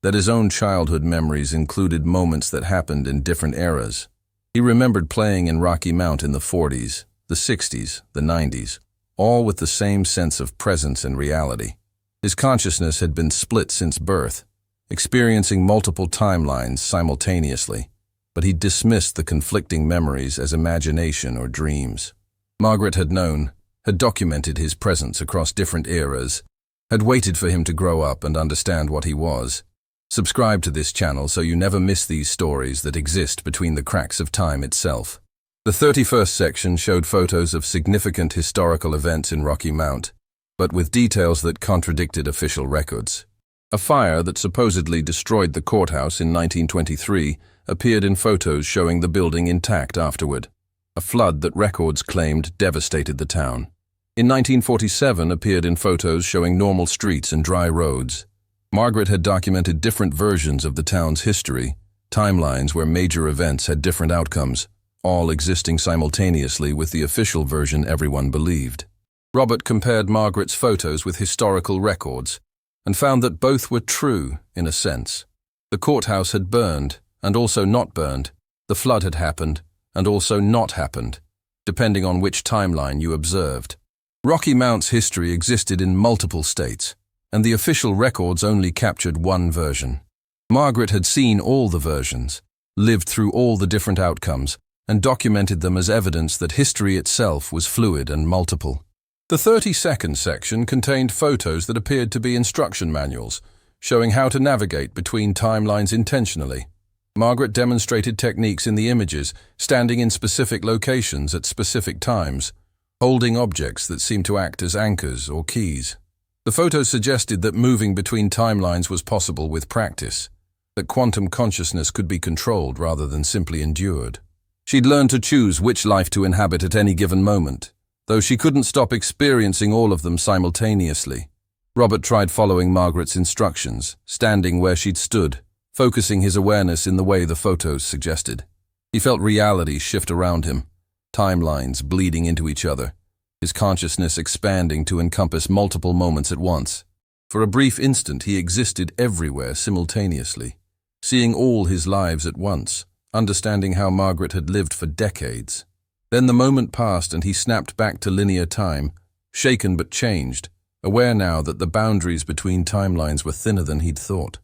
that his own childhood memories included moments that happened in different eras. He remembered playing in Rocky Mount in the 40s, the 60s, the 90s, all with the same sense of presence and reality. His consciousness had been split since birth, experiencing multiple timelines simultaneously, but he dismissed the conflicting memories as imagination or dreams. Margaret had known, had documented his presence across different eras, had waited for him to grow up and understand what he was. Subscribe to this channel so you never miss these stories that exist between the cracks of time itself. The 31st section showed photos of significant historical events in Rocky Mount, but with details that contradicted official records. A fire that supposedly destroyed the courthouse in 1923 appeared in photos showing the building intact afterward. A flood that records claimed devastated the town. In 1947 appeared in photos showing normal streets and dry roads. Margaret had documented different versions of the town's history, timelines where major events had different outcomes, all existing simultaneously with the official version everyone believed. Robert compared Margaret's photos with historical records and found that both were true, in a sense. The courthouse had burned, and also not burned. The flood had happened, and also not happened, depending on which timeline you observed. Rocky Mount's history existed in multiple states, and the official records only captured one version. Margaret had seen all the versions, lived through all the different outcomes, and documented them as evidence that history itself was fluid and multiple. The 30-second section contained photos that appeared to be instruction manuals, showing how to navigate between timelines intentionally. Margaret demonstrated techniques in the images, standing in specific locations at specific times, holding objects that seemed to act as anchors or keys. The photos suggested that moving between timelines was possible with practice, that quantum consciousness could be controlled rather than simply endured. She'd learned to choose which life to inhabit at any given moment, though she couldn't stop experiencing all of them simultaneously. Robert tried following Margaret's instructions, standing where she'd stood, focusing his awareness in the way the photos suggested. He felt reality shift around him, timelines bleeding into each other, his consciousness expanding to encompass multiple moments at once. For a brief instant he existed everywhere simultaneously, seeing all his lives at once, understanding how Margaret had lived for decades. Then the moment passed and he snapped back to linear time, shaken but changed, aware now that the boundaries between timelines were thinner than he'd thought.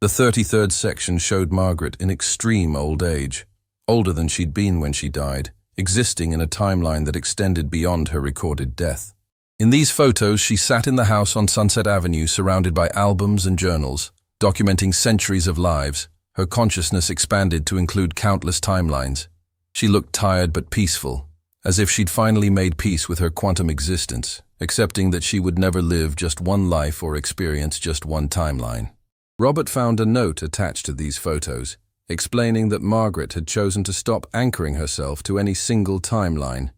The 33rd section showed Margaret in extreme old age, older than she'd been when she died, existing in a timeline that extended beyond her recorded death. In these photos, she sat in the house on Sunset Avenue surrounded by albums and journals, documenting centuries of lives. Her consciousness expanded to include countless timelines. She looked tired but peaceful, as if she'd finally made peace with her quantum existence, accepting that she would never live just one life or experience just one timeline. Robert found a note attached to these photos, explaining that Margaret had chosen to stop anchoring herself to any single timeline,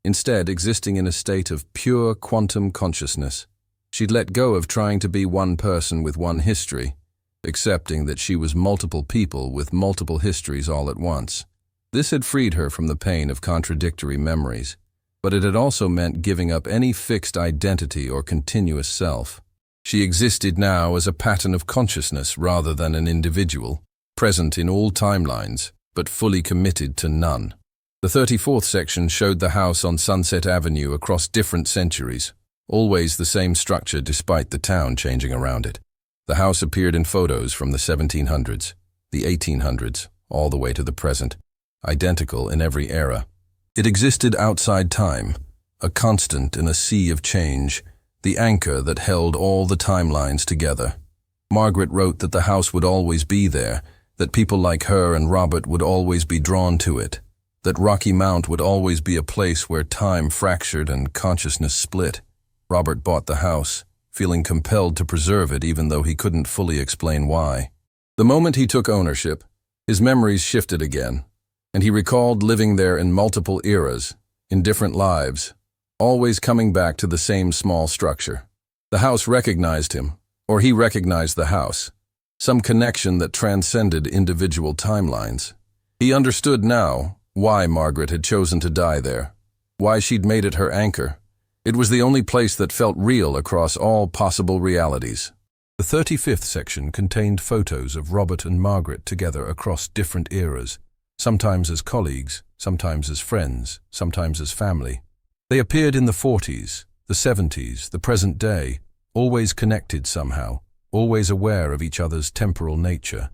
instead existing in a state of pure quantum consciousness. She'd let go of trying to be one person with one history, accepting that she was multiple people with multiple histories all at once. This had freed her from the pain of contradictory memories, but it had also meant giving up any fixed identity or continuous self. She existed now as a pattern of consciousness rather than an individual, present in all timelines, but fully committed to none. The 34th section showed the house on Sunset Avenue across different centuries, always the same structure despite the town changing around it. The house appeared in photos from the 1700s, the 1800s, all the way to the present, identical in every era. It existed outside time, a constant in a sea of change, the anchor that held all the timelines together. Margaret wrote that the house would always be there, that people like her and Robert would always be drawn to it, that Rocky Mount would always be a place where time fractured and consciousness split. Robert bought the house, feeling compelled to preserve it even though he couldn't fully explain why. The moment he took ownership, his memories shifted again, and he recalled living there in multiple eras, in different lives, always coming back to the same small structure. The house recognized him, or he recognized the house, some connection that transcended individual timelines. He understood now why Margaret had chosen to die there, why she'd made it her anchor. It was the only place that felt real across all possible realities. The 35th section contained photos of Robert and Margaret together across different eras, sometimes as colleagues, sometimes as friends, sometimes as family. They appeared in the 40s, the 70s, the present day, always connected somehow, always aware of each other's temporal nature.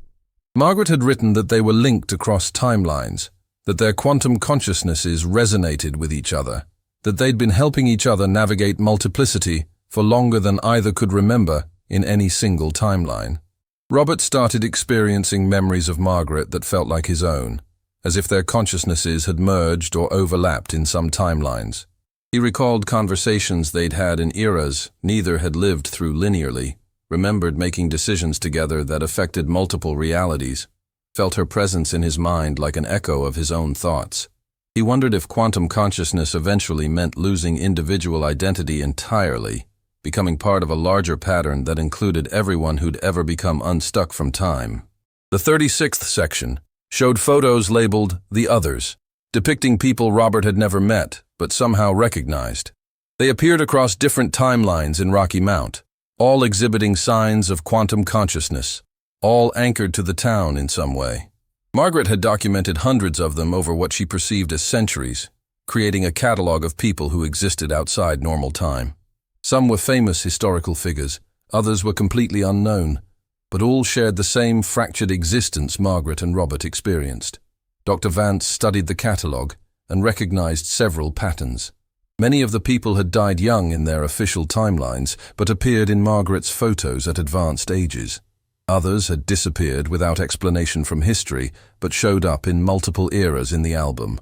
Margaret had written that they were linked across timelines, that their quantum consciousnesses resonated with each other, that they'd been helping each other navigate multiplicity for longer than either could remember in any single timeline. Robert started experiencing memories of Margaret that felt like his own, as if their consciousnesses had merged or overlapped in some timelines. He recalled conversations they'd had in eras neither had lived through linearly, remembered making decisions together that affected multiple realities, felt her presence in his mind like an echo of his own thoughts. He wondered if quantum consciousness eventually meant losing individual identity entirely, becoming part of a larger pattern that included everyone who'd ever become unstuck from time. The 36th section showed photos labeled The Others, depicting people Robert had never met but somehow recognized. They appeared across different timelines in Rocky Mount, all exhibiting signs of quantum consciousness, all anchored to the town in some way. Margaret had documented hundreds of them over what she perceived as centuries, creating a catalog of people who existed outside normal time. Some were famous historical figures, others were completely unknown, but all shared the same fractured existence Margaret and Robert experienced. Dr. Vance studied the catalog and recognized several patterns. Many of the people had died young in their official timelines, but appeared in Margaret's photos at advanced ages. Others had disappeared without explanation from history, but showed up in multiple eras in the album.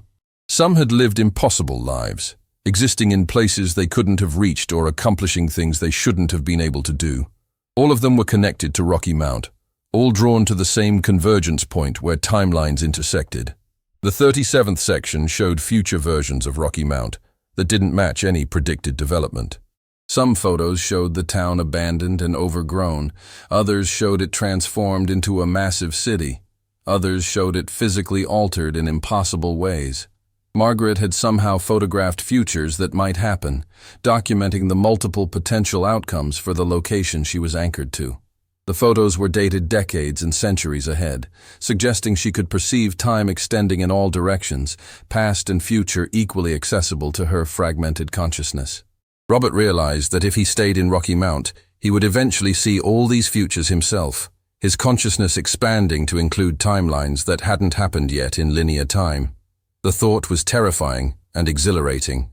Some had lived impossible lives, existing in places they couldn't have reached or accomplishing things they shouldn't have been able to do. All of them were connected to Rocky Mount, all drawn to the same convergence point where timelines intersected. The 37th section showed future versions of Rocky Mount that didn't match any predicted development. Some photos showed the town abandoned and overgrown. Others showed it transformed into a massive city. Others showed it physically altered in impossible ways. Margaret had somehow photographed futures that might happen, documenting the multiple potential outcomes for the location she was anchored to. The photos were dated decades and centuries ahead, suggesting she could perceive time extending in all directions, past and future equally accessible to her fragmented consciousness. Robert realized that if he stayed in Rocky Mount, he would eventually see all these futures himself, his consciousness expanding to include timelines that hadn't happened yet in linear time. The thought was terrifying and exhilarating,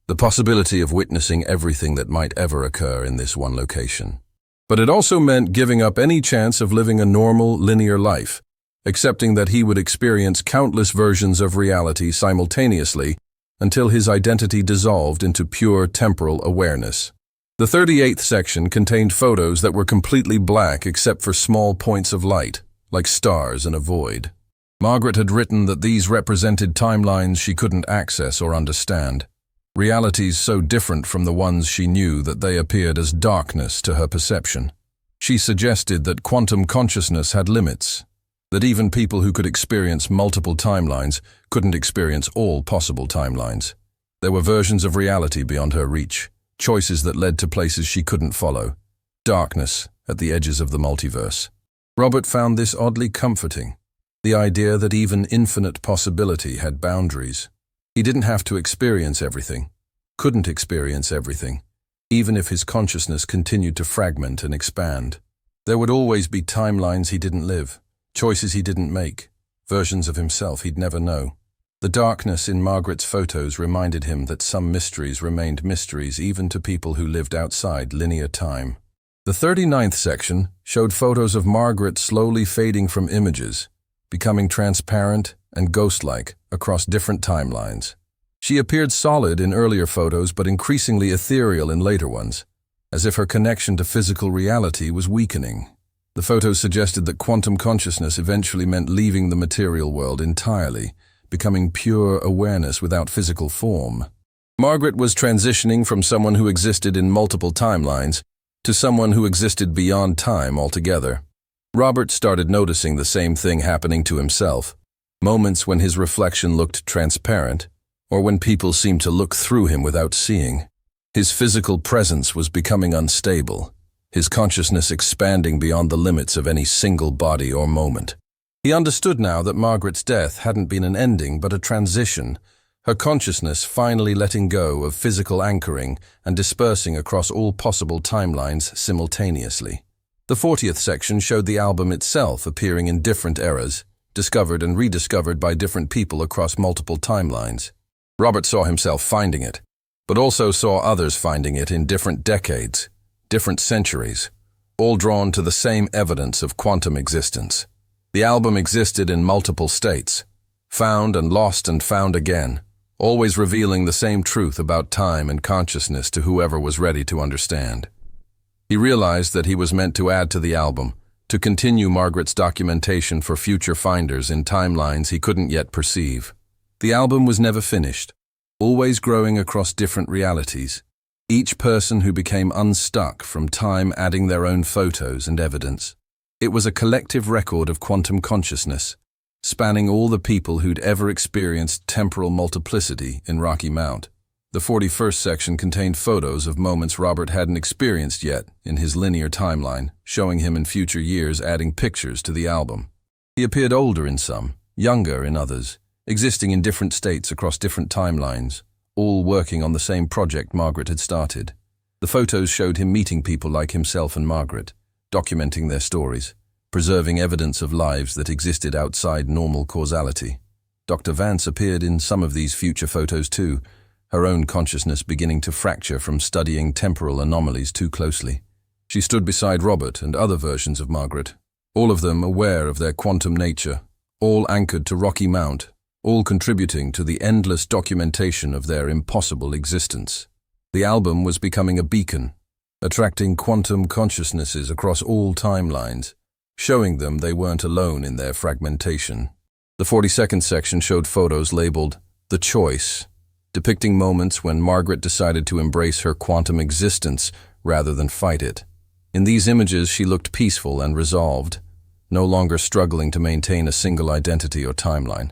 the possibility of witnessing everything that might ever occur in this one location. But it also meant giving up any chance of living a normal, linear life, accepting that he would experience countless versions of reality simultaneously until his identity dissolved into pure temporal awareness. The 38th section contained photos that were completely black except for small points of light, like stars in a void. Margaret had written that these represented timelines she couldn't access or understand. Realities so different from the ones she knew that they appeared as darkness to her perception. She suggested that quantum consciousness had limits, that even people who could experience multiple timelines couldn't experience all possible timelines. There were versions of reality beyond her reach, choices that led to places she couldn't follow, darkness at the edges of the multiverse. Robert found this oddly comforting, the idea that even infinite possibility had boundaries. He didn't have to experience everything, couldn't experience everything, even if his consciousness continued to fragment and expand. There would always be timelines he didn't live, choices he didn't make, versions of himself he'd never know. The darkness in Margaret's photos reminded him that some mysteries remained mysteries even to people who lived outside linear time. The 39th section showed photos of Margaret slowly fading from images, becoming transparent and ghost-like across different timelines. She appeared solid in earlier photos but increasingly ethereal in later ones, as if her connection to physical reality was weakening. The photos suggested that quantum consciousness eventually meant leaving the material world entirely, becoming pure awareness without physical form. Margaret was transitioning from someone who existed in multiple timelines to someone who existed beyond time altogether. Robert started noticing the same thing happening to himself, moments when his reflection looked transparent, or when people seemed to look through him without seeing. His physical presence was becoming unstable, his consciousness expanding beyond the limits of any single body or moment. He understood now that Margaret's death hadn't been an ending but a transition, her consciousness finally letting go of physical anchoring and dispersing across all possible timelines simultaneously. The 40th section showed the album itself appearing in different eras, discovered and rediscovered by different people across multiple timelines. Robert saw himself finding it, but also saw others finding it in different decades, different centuries, all drawn to the same evidence of quantum existence. The album existed in multiple states, found and lost and found again, always revealing the same truth about time and consciousness to whoever was ready to understand. He realized that he was meant to add to the album, to continue Margaret's documentation for future finders in timelines he couldn't yet perceive. The album was never finished, always growing across different realities, each person who became unstuck from time adding their own photos and evidence. It was a collective record of quantum consciousness, spanning all the people who'd ever experienced temporal multiplicity in Rocky Mount. The 41st section contained photos of moments Robert hadn't experienced yet in his linear timeline, showing him in future years, adding pictures to the album. He appeared older in some, younger in others, existing in different states across different timelines, all working on the same project Margaret had started. The photos showed him meeting people like himself and Margaret, documenting their stories, preserving evidence of lives that existed outside normal causality. Dr. Vance appeared in some of these future photos too, her own consciousness beginning to fracture from studying temporal anomalies too closely. She stood beside Robert and other versions of Margaret, all of them aware of their quantum nature, all anchored to Rocky Mount, all contributing to the endless documentation of their impossible existence. The album was becoming a beacon, attracting quantum consciousnesses across all timelines, showing them they weren't alone in their fragmentation. The 42nd section showed photos labeled The Choice, depicting moments when Margaret decided to embrace her quantum existence rather than fight it. In these images, she looked peaceful and resolved, no longer struggling to maintain a single identity or timeline.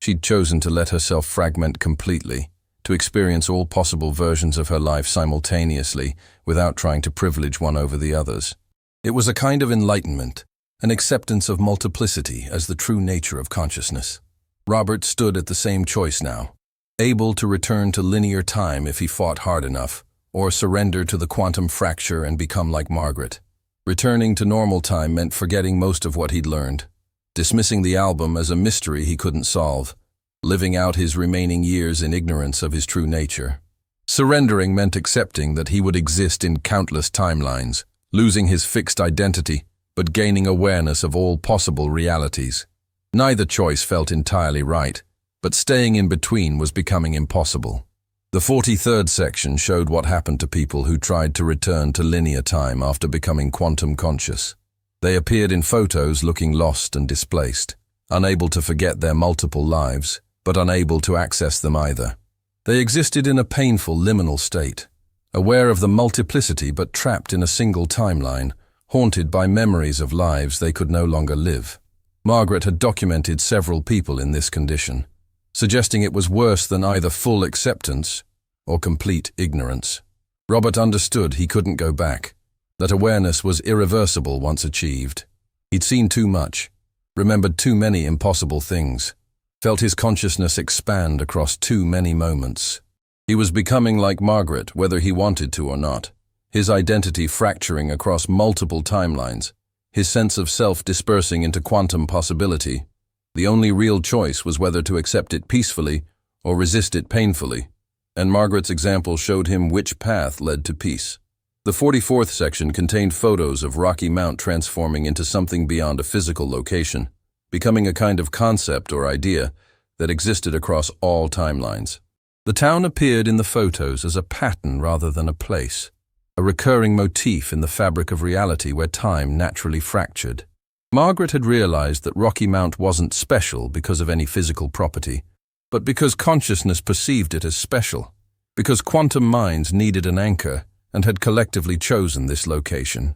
She'd chosen to let herself fragment completely, to experience all possible versions of her life simultaneously without trying to privilege one over the others. It was a kind of enlightenment, an acceptance of multiplicity as the true nature of consciousness. Robert stood at the same choice now, able to return to linear time if he fought hard enough, or surrender to the quantum fracture and become like Margaret. Returning to normal time meant forgetting most of what he'd learned, dismissing the album as a mystery he couldn't solve, living out his remaining years in ignorance of his true nature. Surrendering meant accepting that he would exist in countless timelines, losing his fixed identity, but gaining awareness of all possible realities. Neither choice felt entirely right, but staying in between was becoming impossible. The 43rd section showed what happened to people who tried to return to linear time after becoming quantum conscious. They appeared in photos looking lost and displaced, unable to forget their multiple lives, but unable to access them either. They existed in a painful liminal state, aware of the multiplicity but trapped in a single timeline, haunted by memories of lives they could no longer live. Margaret had documented several people in this condition, suggesting it was worse than either full acceptance or complete ignorance. Robert understood he couldn't go back, that awareness was irreversible once achieved. He'd seen too much, remembered too many impossible things, felt his consciousness expand across too many moments. He was becoming like Margaret, whether he wanted to or not, his identity fracturing across multiple timelines, his sense of self dispersing into quantum possibility. The only real choice was whether to accept it peacefully or resist it painfully, and Margaret's example showed him which path led to peace. The 44th section contained photos of Rocky Mount transforming into something beyond a physical location, becoming a kind of concept or idea that existed across all timelines. The town appeared in the photos as a pattern rather than a place, a recurring motif in the fabric of reality where time naturally fractured. Margaret had realized that Rocky Mount wasn't special because of any physical property, but because consciousness perceived it as special, because quantum minds needed an anchor and had collectively chosen this location.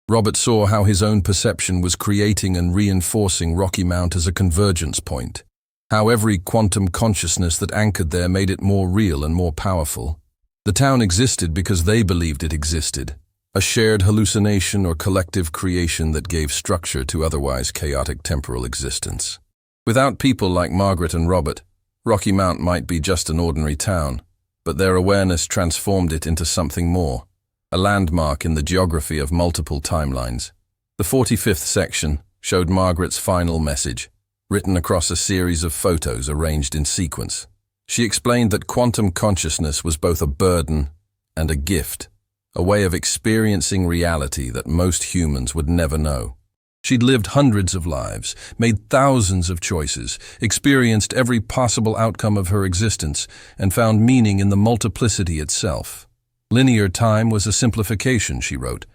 Robert saw how his own perception was creating and reinforcing Rocky Mount as a convergence point, how every quantum consciousness that anchored there made it more real and more powerful. The town existed because they believed it existed, a shared hallucination or collective creation that gave structure to otherwise chaotic temporal existence. Without people like Margaret and Robert, Rocky Mount might be just an ordinary town, but their awareness transformed it into something more, a landmark in the geography of multiple timelines. The 45th section showed Margaret's final message, written across a series of photos arranged in sequence. She explained that quantum consciousness was both a burden and a gift, a way of experiencing reality that most humans would never know. She'd lived hundreds of lives, made thousands of choices, experienced every possible outcome of her existence, and found meaning in the multiplicity itself. Linear time was a simplification, she wrote,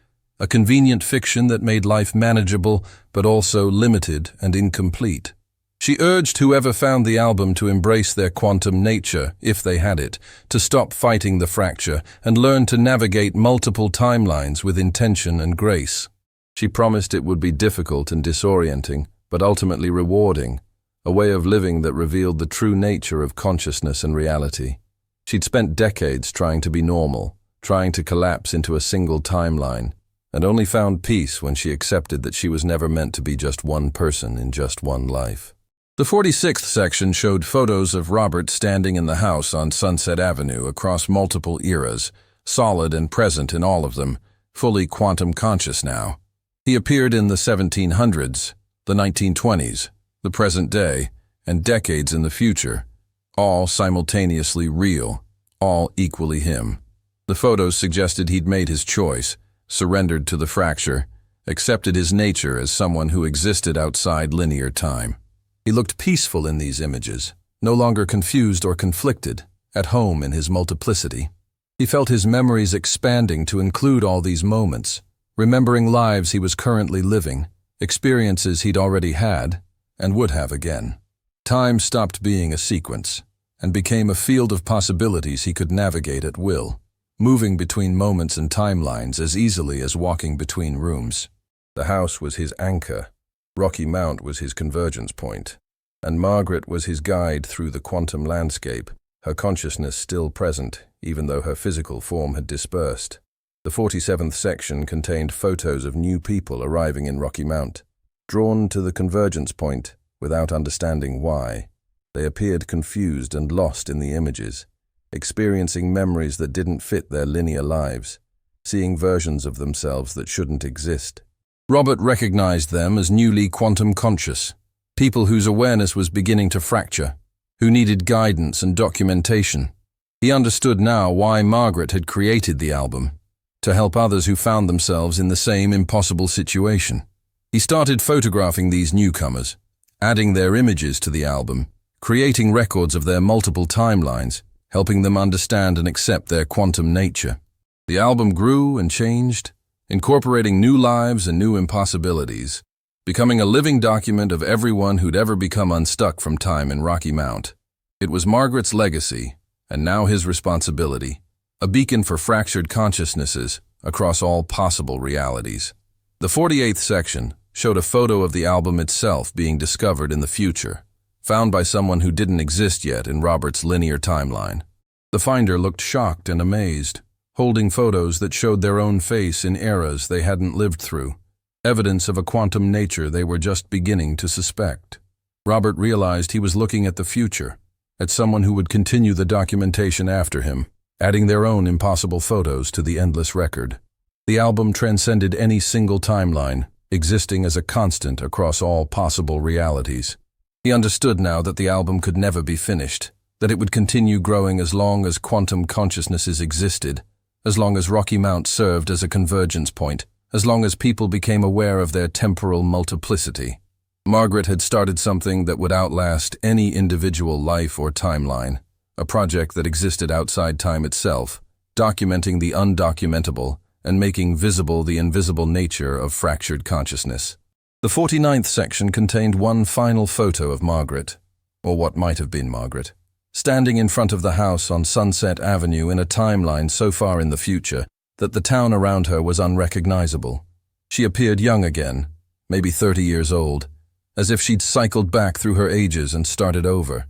a convenient fiction that made life manageable but also limited and incomplete. She urged whoever found the album to embrace their quantum nature, if they had it, to stop fighting the fracture and learn to navigate multiple timelines with intention and grace. She promised it would be difficult and disorienting, but ultimately rewarding, a way of living that revealed the true nature of consciousness and reality. She'd spent decades trying to be normal, trying to collapse into a single timeline, and only found peace when she accepted that she was never meant to be just one person in just one life. The 46th section showed photos of Robert standing in the house on Sunset Avenue across multiple eras, solid and present in all of them, fully quantum conscious now. He appeared in the 1700s, the 1920s, the present day, and decades in the future, all simultaneously real, all equally him. The photos suggested he'd made his choice, surrendered to the fracture, accepted his nature as someone who existed outside linear time. He looked peaceful in these images, no longer confused or conflicted, at home in his multiplicity. He felt his memories expanding to include all these moments, remembering lives he was currently living, experiences he'd already had, and would have again. Time stopped being a sequence, and became a field of possibilities he could navigate at will, moving between moments and timelines as easily as walking between rooms. The house was his anchor, Rocky Mount was his convergence point, and Margaret was his guide through the quantum landscape, her consciousness still present, even though her physical form had dispersed. The 47th section contained photos of new people arriving in Rocky Mount. Drawn to the convergence point, without understanding why, they appeared confused and lost in the images, experiencing memories that didn't fit their linear lives, seeing versions of themselves that shouldn't exist. Robert recognized them as newly quantum conscious, people whose awareness was beginning to fracture, who needed guidance and documentation. He understood now why Margaret had created the album, to help others who found themselves in the same impossible situation. He started photographing these newcomers, adding their images to the album, creating records of their multiple timelines, helping them understand and accept their quantum nature. The album grew and changed, incorporating new lives and new impossibilities, becoming a living document of everyone who'd ever become unstuck from time in Rocky Mount. It was Margaret's legacy, and now his responsibility, a beacon for fractured consciousnesses across all possible realities. The 48th section showed a photo of the album itself being discovered in the future, found by someone who didn't exist yet in Robert's linear timeline. The finder looked shocked and amazed, holding photos that showed their own face in eras they hadn't lived through, evidence of a quantum nature they were just beginning to suspect. Robert realized he was looking at the future, at someone who would continue the documentation after him, adding their own impossible photos to the endless record. The album transcended any single timeline, existing as a constant across all possible realities. He understood now that the album could never be finished, that it would continue growing as long as quantum consciousnesses existed, as long as Rocky Mount served as a convergence point, as long as people became aware of their temporal multiplicity. Margaret had started something that would outlast any individual life or timeline, a project that existed outside time itself, documenting the undocumentable and making visible the invisible nature of fractured consciousness. The 49th section contained one final photo of Margaret, or what might have been Margaret, standing in front of the house on Sunset Avenue in a timeline so far in the future that the town around her was unrecognizable. She appeared young again, maybe 30 years old, as if she'd cycled back through her ages and started over.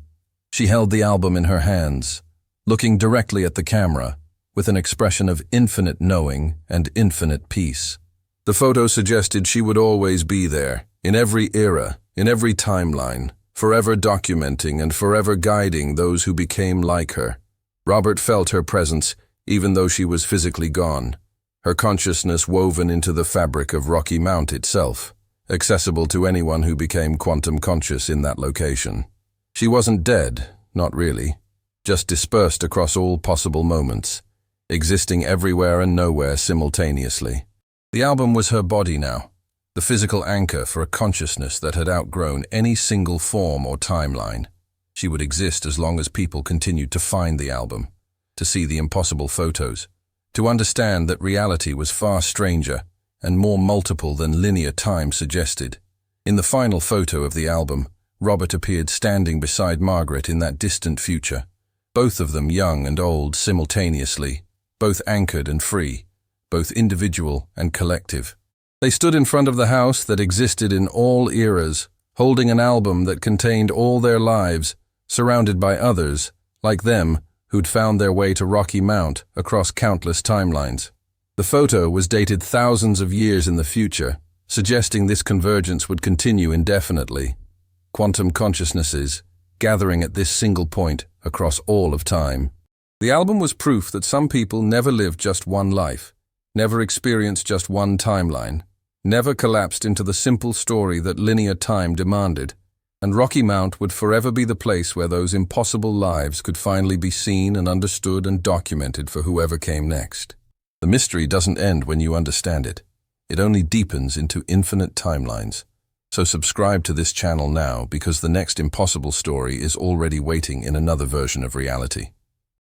She held the album in her hands, looking directly at the camera, with an expression of infinite knowing and infinite peace. The photo suggested she would always be there, in every era, in every timeline, forever documenting and forever guiding those who became like her. Robert felt her presence, even though she was physically gone, her consciousness woven into the fabric of Rocky Mount itself, accessible to anyone who became quantum conscious in that location. She wasn't dead, not really, just dispersed across all possible moments, existing everywhere and nowhere simultaneously. The album was her body now, the physical anchor for a consciousness that had outgrown any single form or timeline. She would exist as long as people continued to find the album, to see the impossible photos, to understand that reality was far stranger and more multiple than linear time suggested. In the final photo of the album, Robert appeared standing beside Margaret in that distant future, both of them young and old simultaneously, both anchored and free, both individual and collective. They stood in front of the house that existed in all eras, holding an album that contained all their lives, surrounded by others, like them, who'd found their way to Rocky Mount across countless timelines. The photo was dated thousands of years in the future, suggesting this convergence would continue indefinitely. Quantum consciousnesses gathering at this single point across all of time. The album was proof that some people never lived just one life, never experienced just one timeline, never collapsed into the simple story that linear time demanded, and Rocky Mount would forever be the place where those impossible lives could finally be seen and understood and documented for whoever came next. The mystery doesn't end when you understand it. It only deepens into infinite timelines. So subscribe to this channel now because the next impossible story is already waiting in another version of reality.